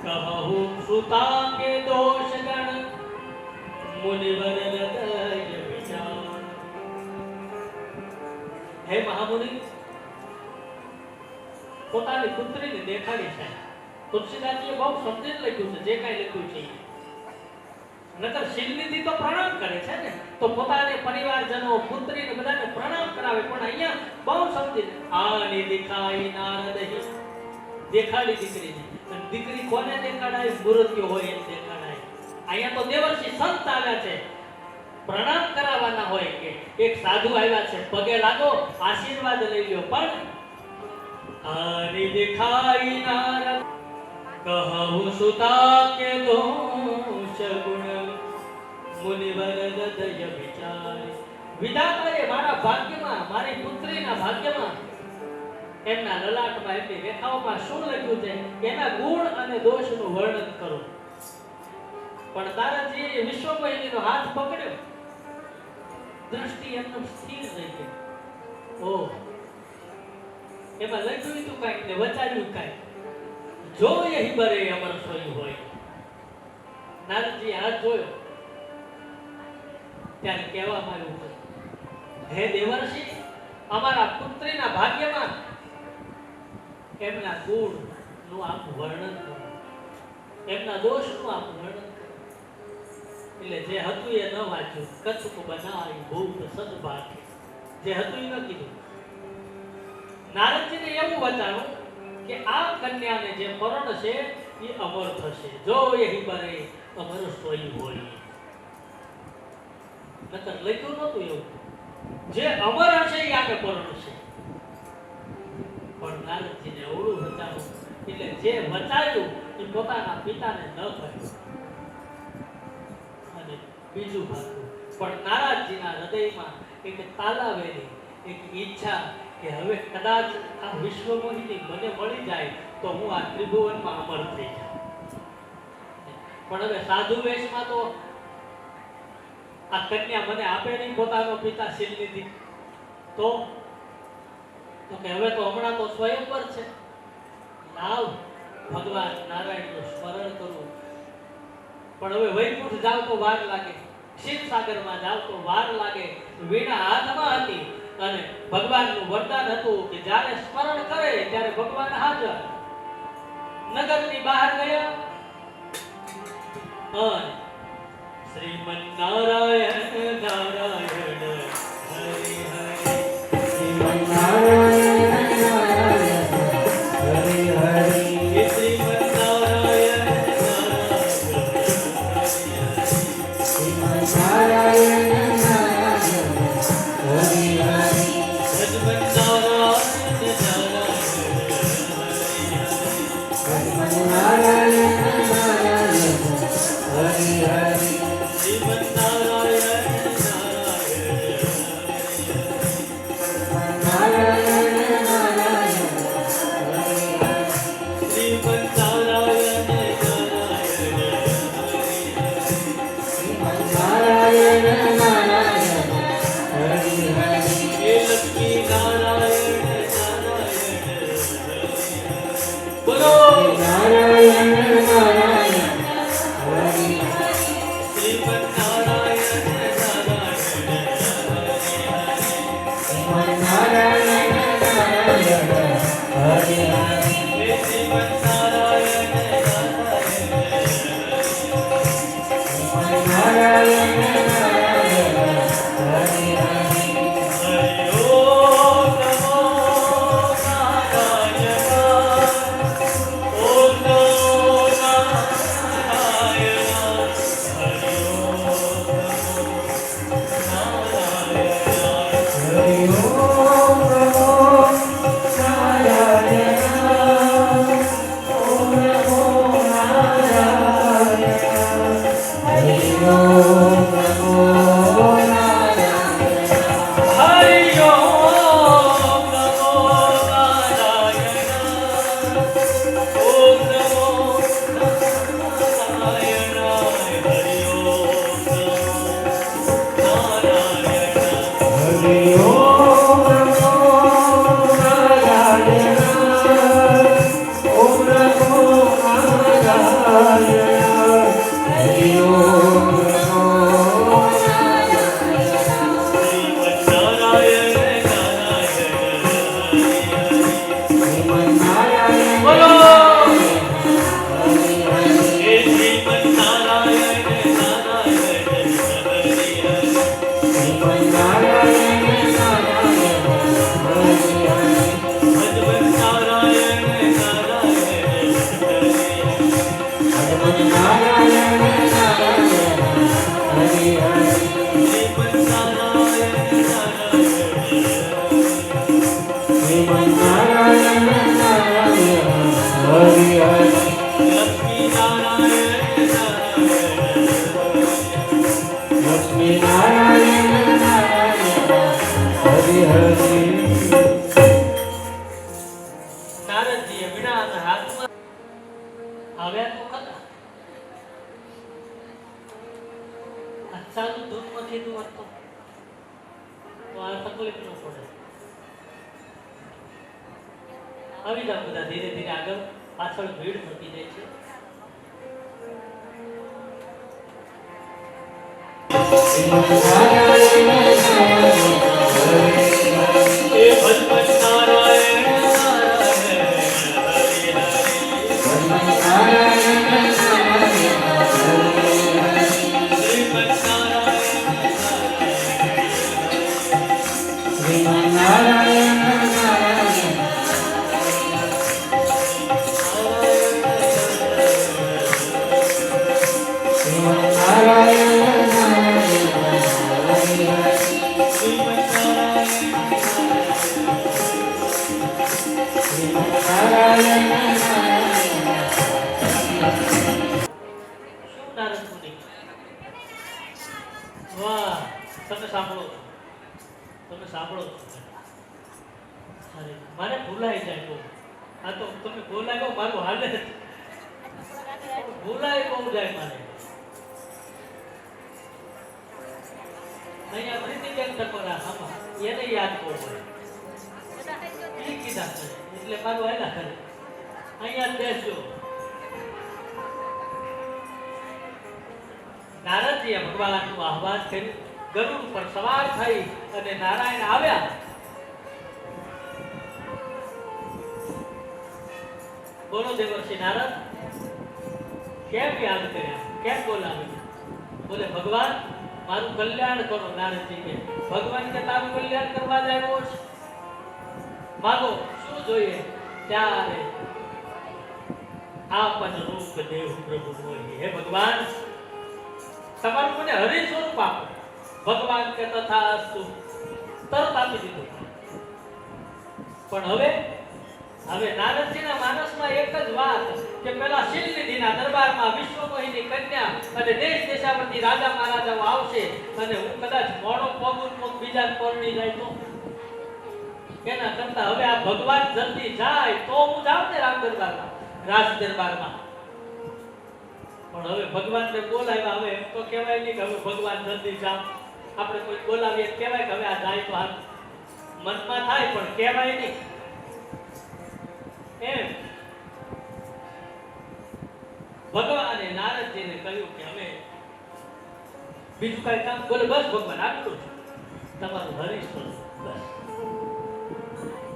કહું સુતા કે દોષ ગણ મુનિવર હૃદય વિચાર. હે મહામુનિ, પોતાની પુત્રીને દેખાડી છે. તુલસીદાસજીએ બહુ સમજીને લખ્યું છે, જે કાંઈ લખ્યું છે. નકર શિવનિધિ તો પ્રણામ કરે છે ને, તો પોતાને પરિવારજનો, પુત્રીને બધાને પ્રણામ કરાવે. પણ અહીંયા બહુ સમજીને આની દેખાઈ નારદહી, દેખાડી દીકરીને. અને દીકરી કોને દેખાડાય? મૂર્તિઓ હોય એમ દેખાડાય. અહીંયા તો દેવર્ષિ સંત આવ્યા છે, પ્રણામ કરાવવાના હોય કે એક સાધુ આવ્યા છે, પગે લાગો, આશીર્વાદ લઈ લ્યો. પણ આની દેખાઈ નારદ કહું સુતા કે દોષ ગુણ મુનિવર હૃદય વિચાર. વિધાતાએ મારા ભાગ્યમાં, મારી પુત્રીના ભાગ્યમાં, એમના લલાટમાં, એમની રેખાઓમાં શું લખ્યું છે એના ગુણ અને દોષનું વર્ણન કરો. પણ નારદજીએ વિશ્વમોહિનીનો હાથ પકડ્યો દ્રષ્ટિ એમને સ્થિર થઈ ગઈ. ઓહ, એમાં લખ્યું હતું કાંઈક ને વચાર્યું કાંઈક. જો એ હિબરે અમર સોયું હોય. નારદજી હાથ જોયો ત્યારે કહેવામાં આવ્યું હતું, હે દેવર્ષિ, અમારા પુત્રીના ભાગ્યમાં એમના ગુણ નું આપ વર્ણન કરો, એમના દોષ નું આપ વર્ણન કરો. એટલે જે હતું એ ન વાંચ્યું. કચ્છ બનાવી ભૂત સદભાગ, જે હતું એ ન કીધું. નારદજીને એવું બતાવ્યું કે આ કન્યાને જે મરણ છે એ અમર થશે, જો એ હિબરે અમર સોઈ હોય. નકર લખ્યું નહોતું એવું. જે અમર હશે એ આને પરણશે. પણ નારદજીને ઓળું બચાવ્યું. એટલે જે બચાવ્યું એ પોતાના પિતાને ન કહ્યું અને બીજું ભાગ્યું. પણ નારદજીના હૃદયમાં એક તાલાવેલી એક ઈચ્છા કે હવે કદાચ આ વિશ્વમોહિની મને મળી જાય તો હું આ ત્રિભુવનમાં અમર થઈ જાઉં. પણ હવે સાધુ વેશમાં તો આ કન્યા મને આપે નહીં પોતાનો પિતા શિલનિધિ. તો કે હવે તો હમણાં તો સ્વયંવર છે, લાવ ભગવાન નારાયણનું સ્મરણ કરું. પણ હવે વૈકુંઠ જાવ તો વાર લાગે, ક્ષીરસાગરમાં જાવ તો વાર લાગે. વીણા હાથમાં હતી અને ભગવાનનું વરદાન હતું કે જ્યારે સ્મરણ કરે ત્યારે ભગવાન હાજર. નગરની બહાર ગયા અને શ્રીમન્નારાયણ નારાયણ હરિ હરિ, શ્રીમન્નારાયણ નારાયણ હરિ હરિ, શ્રીમન્નારાયણ નારાયણ નારદજીએ વીણાના હાથમાં આવ્યા તો ખરા. આ ચાલુ ધૂનમાં કીધું હતું તો આ તકલીફ ન પડે. આવી જાવ બધા ધીરે ધીરે આગળ, પાછળ ભીડ થતી જાય છે. વાહ, તમે સાંભળો અરે મારે ભૂલાઈ જાય બહુ. આ તો તમે બોલાયો મારું હાલે ભૂલાય બહુ જાય મારે. અહીંયા પ્રીતિબેન ટકોરા આમાં એને યાદ બહુ પડે એ કીધા કરે એટલે મારું હાલા કરે. અહીંયા જ બેસજો. નારદજીએ ભગવાનનું આહ્વાન કર્યું, ગરુડ પર સવાર થઈ અને નારાયણ આવ્યા. બોલો દેવર્ષિ નારદ, કેમ યાદ કર્યા, કેમ બોલાવ્યા? બોલે ભગવાન મારું કલ્યાણ કરો. નારદજી કે ભગવાન કે તારું કલ્યાણ કરવા જ આવ્યો છે, માગો શું જોઈએ? ત્યારે આપન રૂપ દેવ પ્રભુ બોલી, હે ભગવાન તમારું મને હરિ સ્વરૂપ આપો. ભગવાન કે તથાસ્તુ, તરત આપી દીધું. પણ હવે નારદજીના માનસમાં એક જ વાત કે પેલા શિલનિધિના દરબારમાં વિશ્વમોહિની કન્યા અને દેશ દેશાવરથી રાજા મહારાજાઓ આવશે અને હું કદાચ મોડો પગ બીજા પરણી જાય તો એના કરતા હવે આ ભગવાન જલ્દી જાય તો હું જાઉં ને રાજ દરબારમાં. પણ હવે ભગવાનને બોલાવ્યા, હવે એમ તો કહેવાય નહીં કે હવે ભગવાન જલ્દી જાવ. આપણે કોઈ બોલાવીએ કહેવાય કે હવે આ જાય તો હાલ, મનમાં થાય પણ કહેવાય નહીં. એમ ભગવાને નારદજીને કહ્યું કે અમે બીજું કઈ કામ, બોલે બસ ભગવાન આટલું જ તમારું હરીશ્વર બસ.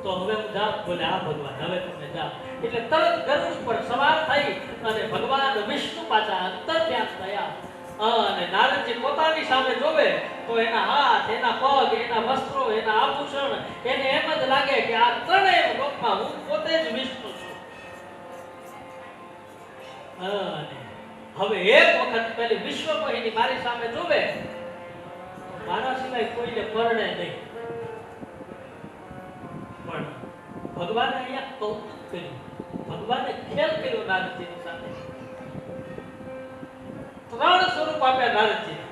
તો હવે હું જાઉં? બોલે હા ભગવાન હવે તમે જાઓ. એટલે તરત ગરુડ પર સવાર થઈ અને ભગવાન વિષ્ણુ પાછા અંતર્ધ્યાન થયા. અને નારદજી પોતાની સામે જોવે તો એના હાથ, એના પગ, એના વસ્ત્રો, એના આભૂષણ એને એમ જ લાગે કે આ ત્રણેય લોકમાં હું પોતે જ વિષ્ણુ છું. અને હવે એક વખત પેલી વિશ્વમોહિની મારી સામે જોવે, મારા સિવાય કોઈને પરણે નહીં. પણ ભગવાને અહીંયા કૌતુક કર્યું, ભગવાને ખેલ કર્યો નારદજીની સાથે. ત્રણ સ્વરૂપ આપ્યા નારદજીને.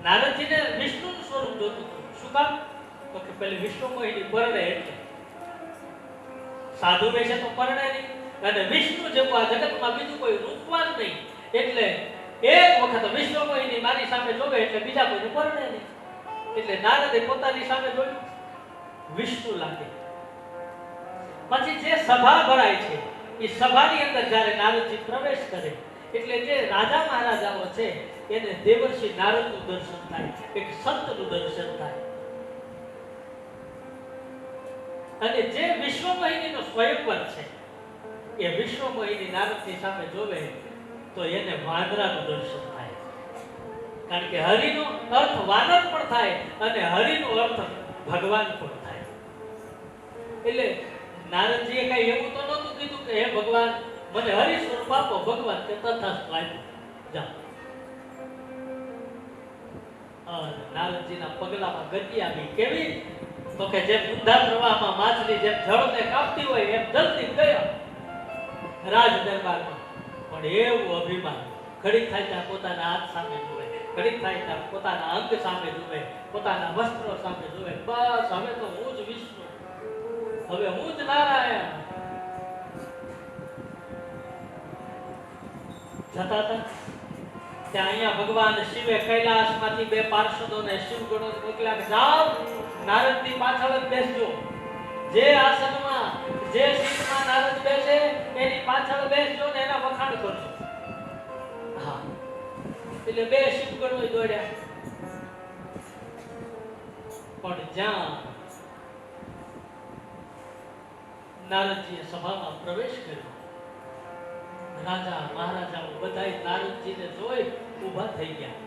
નારદજીને વિષ્ણુનું સ્વરૂપ જોતું હતું. શું કામ? તો કે પેલી વિશ્વમોહિની પરણે એટલે સાધુ વેશે તો પરણે નહીં, અને વિષ્ણુ જેવું આ જગતમાં બીજું કોઈ રૂપવાન નહીં. એટલે એક વખત વિશ્વમોહિની મારી સામે જોવે એટલે બીજા કોઈને પરણે નહીં. એટલે નારદે પોતાની સામે જોયું, વિષ્ણુ લાગે. પછી જે સભા ભરાય છે એ સભાની અંદર જ્યારે નારદજી પ્રવેશ કરે એટલે જે રાજા મહારાજાઓ છે એને દેવર્ષિ નારદનું દર્શન થાય, એક સંતનું દર્શન થાય. અને જે વિશ્વમોહિનીનો સ્વયંવર છે એ વિશ્વમોહિની નારદની સામે જોવે તો એને વાનરાનું દર્શન થાય. કારણ કે હરિનો અર્થ વાનર પણ થાય અને હરિનો અર્થ ભગવાન પણ થાય. એટલે નારદજીએ કઈ એવું તો નહોતું કીધું કે હે ભગવાન મને હરિ સ્વરૂપ આપો. ભગવાન કે તથાસ્તુ આપ્યું, જાઓ. નારદજીના પગલામાં ગતિ આવી. કેવી? તો કે જેમ ઊંધા પ્રવાહમાં માછલી જેમ જળને કાપતી હોય એમ જલ્દી ગયા રાજ દરબારમાં. પણ એવું અભિમાન, ઘડીક થાય ત્યાં પોતાના હાથ સામે જોવે, ઘડીક થાય ત્યાં પોતાના અંગ સામે જોવે, પોતાના વસ્ત્રો સામે જોવે. બસ હવે તો હું જ વિષ્ણુ, હવે હું જ નારાયણ. જતા હતા ત્યાં અહીંયા ભગવાન શિવે કૈલાસમાંથી બે પાર્ષદોને શિવ ગણો મોકલ્યા કે જાઓ નારદની પાછળ જ બેસજો, જે આસનમાં જે સીટમાં નારદ બેસે એની પાછળ બેસજો ને એના વખાણ કરજો. હા, એટલે બે શિવ ગણો દોડ્યા. પણ જ્યાં નારદજીએ સભામાં પ્રવેશ કર્યો, રાજા મહારાજાઓ બધાય નારદજીને જોઈ ઊભા થઈ ગયા.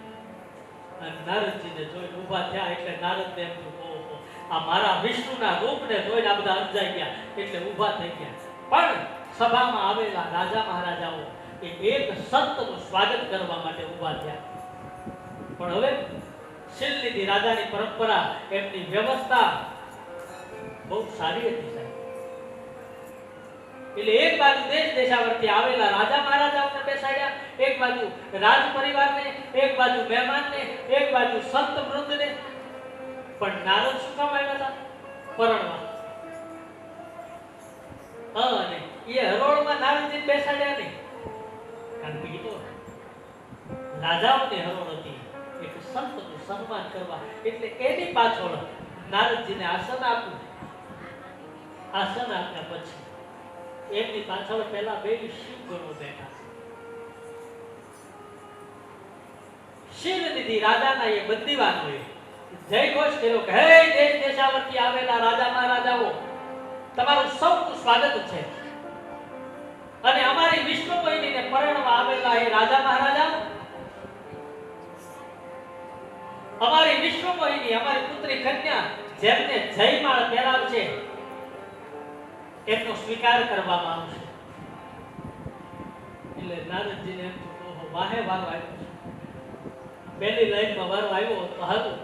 અને નારદજીને જોઈને ઊભા થયા એટલે નારદને એમ થયું, ઓહો, આ મારા વિષ્ણુના રૂપને જોઈને આ બધા અંજાઈ ગયા એટલે ઊભા થઈ ગયા. પણ સભામાં આવેલા રાજા મહારાજાઓ એ એક સંતનું સ્વાગત કરવા માટે ઊભા થયા. પણ હવે શિલનિધિ રાજાની પરંપરા, એમની વ્યવસ્થા બહુ સારી હતી સાહેબ. એટલે એક બાજુ દેશ દેશાવરથી આવેલા રાજા મહારાજાઓને બેસાડ્યા, એક બાજુ રાજ પરિવારને, એક બાજુ મહેમાનને, એક બાજુ સંત વૃંદને. પણ નારદ શું કામ આવ્યા હતા? પરણવા. અને એ હરોળમાં નારદજીને બેસાડ્યા નહીં, કારણ કે તો રાજાઓની હરોળ હતી, એક સંતનું સન્માન કરવા. એટલે એની પાછળ નારદજીને આસન આપ્યું. આસન આપ્યા પછી એમની પાછળ પહેલા બે શિવ ગણો બેઠા. શિલનિધિ રાજાના એ બંદીવાનોએ જય ઘોષ કર્યો કે હે દેશ દેશાવરથી આવેલા રાજા મહારાજાઓ, તમારું સૌનું સ્વાગત છે. અને અમારી વિશ્વમોહિનીને પરણવા આવેલા એ રાજા મહારાજા, અમારી વિશ્વમોહિની, અમારી પુત્રી કન્યા જેમને જયમાળ પહેરાવશે એમનો સ્વીકાર કરવામાં આવશે. એટલે નારદજીને એમ થયું, ઓહો, વાહે વારો આવ્યો છે. પહેલી લાઈનમાં વારો આવ્યો તો હારું.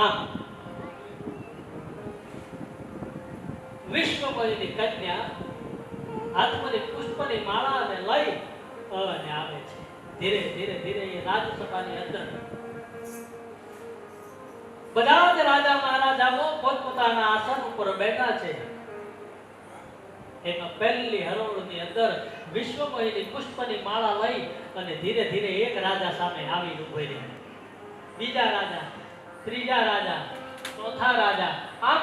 આમ વિશ્વમોહિની કન્યા હાથમાં પુષ્પની માળાને લઈ અને આવે છે. ધીરે ધીરે ધીરે એ રાજસભાની અંદર બધા જ રાજા મહારાજાઓ પોતપોતાના આસન ઉપર બેઠા છે. એમાં પહેલી હરોળની અંદર વિશ્વમોહિની પુષ્પની માળા લઈ અને ધીરે ધીરે એક રાજા સામે આવી ઉભી રહી. બીજા રાજા, ત્રીજા રાજા, ચોથા રાજા, આમ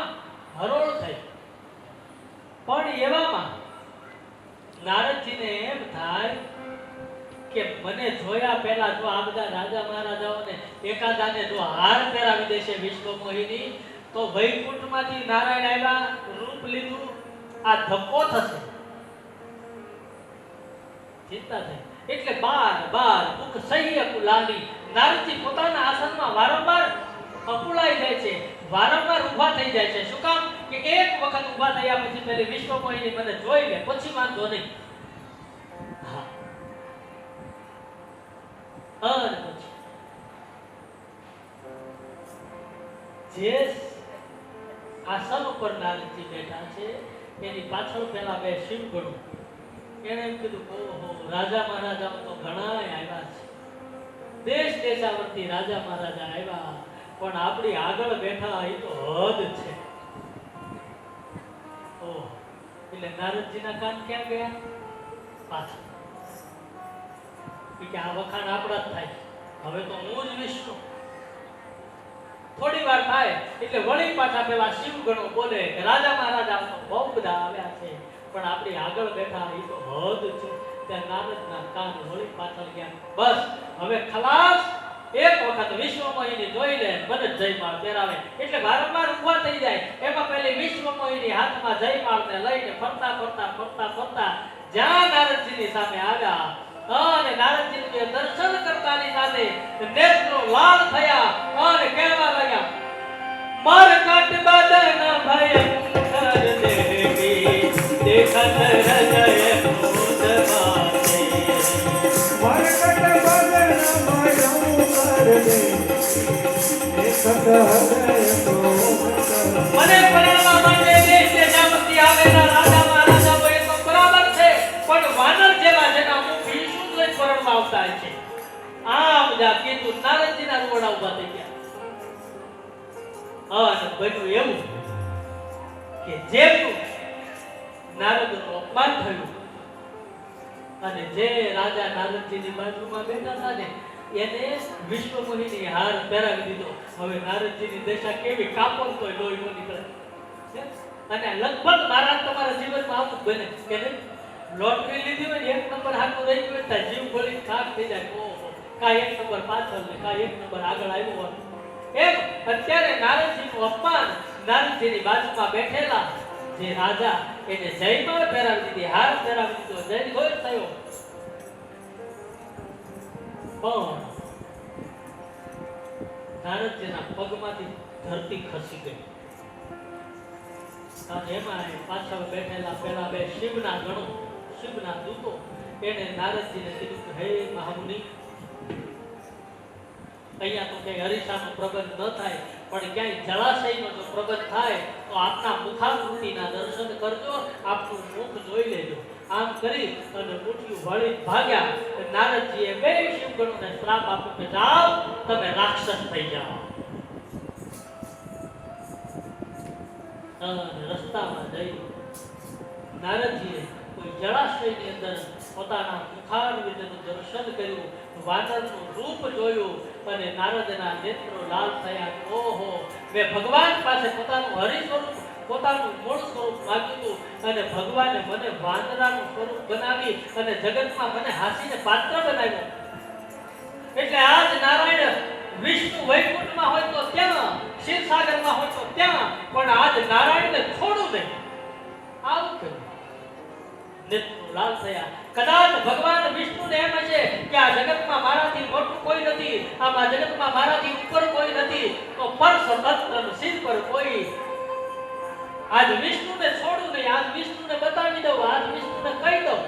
હરોળ થઈ. પણ એવામાં નારદજીને એમ થાય કે મને જોયા પહેલા જો આ બધા રાજા મહારાજાઓને એકાદાને જો હાર પહેરાવી દેશે વિશ્વમોહિની, તો વૈકુંઠમાંથી નારાયણ આવ્યા, રૂપ લીધું, આ ધક્કો થશે. ચિંતા થઈ. એટલે બાર બાર દુઃખ સહ્ય કુલાની નારદજી પોતાના આસનમાં વારંવાર અકુલાઈ જાય છે, વારંવાર ઊભા થઈ જાય છે. શું કામ? કે એક વખત ઊભા થયા પછી પેલી વિશ્વમોહિની મને જોઈ લે, પછી વાંધો નહીં. અને પછી જે આસન ઉપર નારદજી બેઠા છે એની પાછળ પેલા બે શિવ ગણો, એને એમ કીધું, ઓહો, રાજા મહારાજાઓ તો ઘણા આવ્યા છે, દેશ દેશાવરથી રાજા મહારાજા આવ્યા, પણ આપણી આગળ બેઠા એ તો હદ છે. ઓહ, એટલે નારદજીના કાન ક્યાં ગયા? પાછળ. કે આ વખાણ આપણા જ થાય, હવે તો હું જ વિષ્ણુ. થોડી વાર થાય એટલે વળી પાછા પેલા શિવ ગણો બોલે કે રાજા મહારાજા તો બહુ બધા આવ્યા છે, પણ આપણી આગળ બેઠા એ તો હદ છે. ત્યાં નારદના કાન વળી પાછળ ગયા. બસ હવે ખલાસ. એક વખત વિશ્વમોહિની જોઈ લે, મને જયમાળ પહેરાવે એટલે વારંવાર ઊભા થઈ જાય. એમાં પેલી વિશ્વમોહિની હાથમાં જયમાળને લઈને ફરતા ફરતા ફરતા ફરતા જ્યાં નારદજીની સામે આવ્યા અને નારદજીનું દર્શન કરતાની સાથે નેત્રો લાલ થયા અને કહેવા લાગ્યા, મરકટ બદન ભયંકર દેવી દેખત હૃદય મોદવાસે. મરકટ બદન ભયંકર દેવી દેખત હૃદય મોદવાસે. મને પરણવા માટે દેશ દેશાવરથી આવેલા રાજા મહારાજાઓ એ તો બરાબર છે, પણ વાનર જેવા જેના મુખ ઈસુ જ પરણવા આવતા છે. આમ જા કીધું, નારદજીના રોડા ઉભા થઈ ગયા. અને બન્યું એવું કે જેમનું નારદનું અપમાન થયું અને જે રાજા નારદજીની બાજુમાં બેઠા હતા ને એને વિશ્વમોહિની હાર પહેરાવી દીધો. હવે નારદજીની દશા કેવી, કાપો તોય લોહી ન નીકળે. અને લગભગ મારા તમારા જીવનમાં આવું જ બને કે નહીં? લોટરી લીધી હોય ને એક નંબર હાથો રહી ગયો તો જીવ ગોળી ખાક થઈ જાય. ઓહો, કા એક નંબર પાછળ ને કા એક નંબર આગળ આવ્યો હોય. એમ અત્યારે નારદજીનું અપમાન, નારદજીની બાજુમાં બેઠેલા જે રાજા એને જયમાં પહેરાવી દીધી, હાર પહેરાવી દીધો, જય ઘોષ થયો. પણ નારદજીના પગમાંથી ધરતી ખસી ગઈ. અને એમાં પાછળ બેઠેલા પેલા બે શિવના ગણો, શિવના દૂતો એને નારદજીને કીધું કે હે મહામુનિ, અહીંયા તો કઈ હરીસાનો પ્રબંધ ન થાય, પણ ક્યાંય જળાશયનો જો પ્રબંધ થાય તો આપના મુખાકૃતિના દર્શન કરજો, આપનું મુખ જોઈ લેજો. આમ કરી અને મુઠ્ઠીઓ વળી ભાગ્યા. નારદજીએ બે શિવગણોને શ્રાપ આપ્યો કે જાઓ, તમે રાક્ષસ થઈ જાઓ. અને રસ્તામાં જઈ નારદજીએ કોઈ જળાશયની અંદર પોતાના મુખારવિંદનું દર્શન કર્યું, વાનરનું રૂપ જોયું અને નારદના નેત્રો લાલ થયા. ઓહો, મેં ભગવાન પાસે પોતાનું હરિ સ્વરૂપ, પોતાનું મૂળ સ્વરૂપ માગ્યું અને ભગવાને મને વાંદરાનું સ્વરૂપ બનાવી અને જગતમાં મને હાસીને પાત્ર બનાવ્યો. એટલે આજ નારાયણ વિષ્ણુ વૈકુંઠમાં હોય તો ત્યાં, ક્ષીરસાગરમાં હોય તો ત્યાં, પણ આજ નારાયણને છોડું નહીં. આવું કર્યું. નેત્રો લાલ થયા. કદાચ ભગવાન વિષ્ણુને એમ છે કે આ જગતમાં મારાથી મોટું કોઈ નથી, આ જગતમાં મારાથી ઉપર કોઈ નથી, તો પર સ્વતંત્ર શિર પર કોઈ. આજ વિષ્ણુને છોડું નહીં, આજ વિષ્ણુને બતાવી દઉં, આજ વિષ્ણુને કહી દઉં.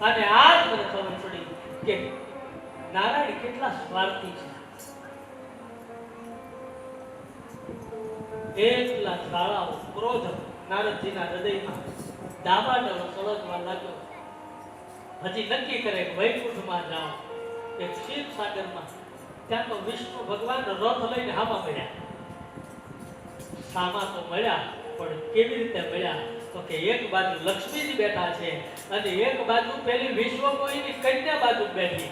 અને આજ મને ખબર પડી કે નારાયણ કેટલા સ્વાર્થી છે. એટલા શાળાઓ ક્રોધ નારદજીના હૃદયમાં દાબાડો સળગવા લાગ્યો. હજી નક્કી કરે કે વૈકુંઠમાં જાઓ, એક ક્ષીરસાગરમાં. ત્યાં તો વિષ્ણુ ભગવાન રથ લઈને હામાં મળ્યા. સામા તો મળ્યા, પણ કેવી રીતે મળ્યા? તો કે એક બાજુ લક્ષ્મીજી બેઠા છે અને એક બાજુ પેલી વિશ્વમોહિની કન્યા બાજુ બેઠી.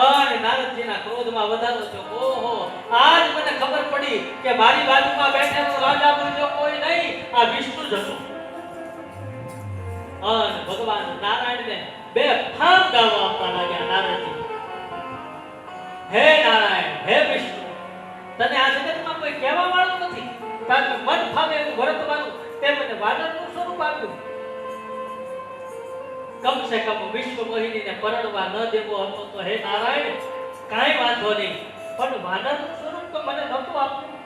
અને નારદજીના ક્રોધમાં વધારો થયો. ઓહો, આજ મને ખબર પડી કે મારી બાજુમાં બેઠેલો રાજા બીજો કોઈ નહીં, આ વિષ્ણુ જ હતો. અને ભગવાન નારાયણને બે ફામ ગાવા આપવા લાગ્યા. નારદજી, હે નારાયણ, હે વિષ્ણુ, તને આ જગતમાં કોઈ કહેવા વાળું નથી, કારણ કે મન ફાવે એવું વર્તવાનું તે મને વાનરનું સ્વરૂપ આપ્યું. કમ સે કમ વિશ્વમોહિનીને પરણવા ન દેવો હતો તો હે નારાયણ કાંઈ વાંધો નહીં, પણ વાનરનું સ્વરૂપ તો મને નહોતું આપ્યું,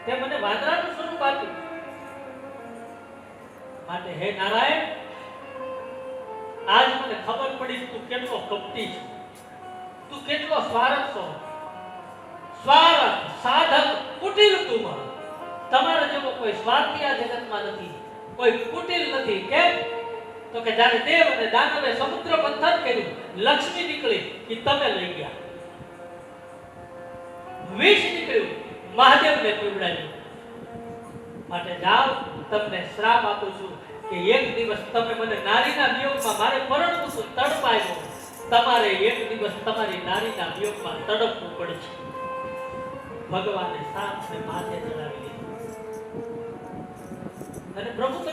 તે મને વાનરાનું સ્વરૂપ આપ્યું. માટે હે નારાયણ, આજ મને ખબર પડી તું કેટલો કપટી છે, તું કેટલો સ્વાર્થ છો. સ્વાર્થ, સાધક, કુટિલ તું મારો. તમારા જેવો કોઈ સ્વાર્થી આ જગતમાં નથી, કોઈ કુટિલ નથી. કેમ? તો કે જ્યારે દેવ અને દાનવે સમુદ્ર મંથન કર્યું, લક્ષ્મી નીકળી કે તમે લઈ ગયા, વિષ નીકળ્યું, મહાદેવને પીવડાવ્યું. માટે જાઓ, તમને શ્રાપ આપું છું કે એક દિવસ તમે મને નારીના વિયોગમાં, મારે પરણવું છું, તડપાયો, તમારે એક દિવસ તમારી નારીના વિયોગમાં તડપવું પડશે. ભગવાને સાપને માથે ચડાવી લીધું અને પ્રભુ તમે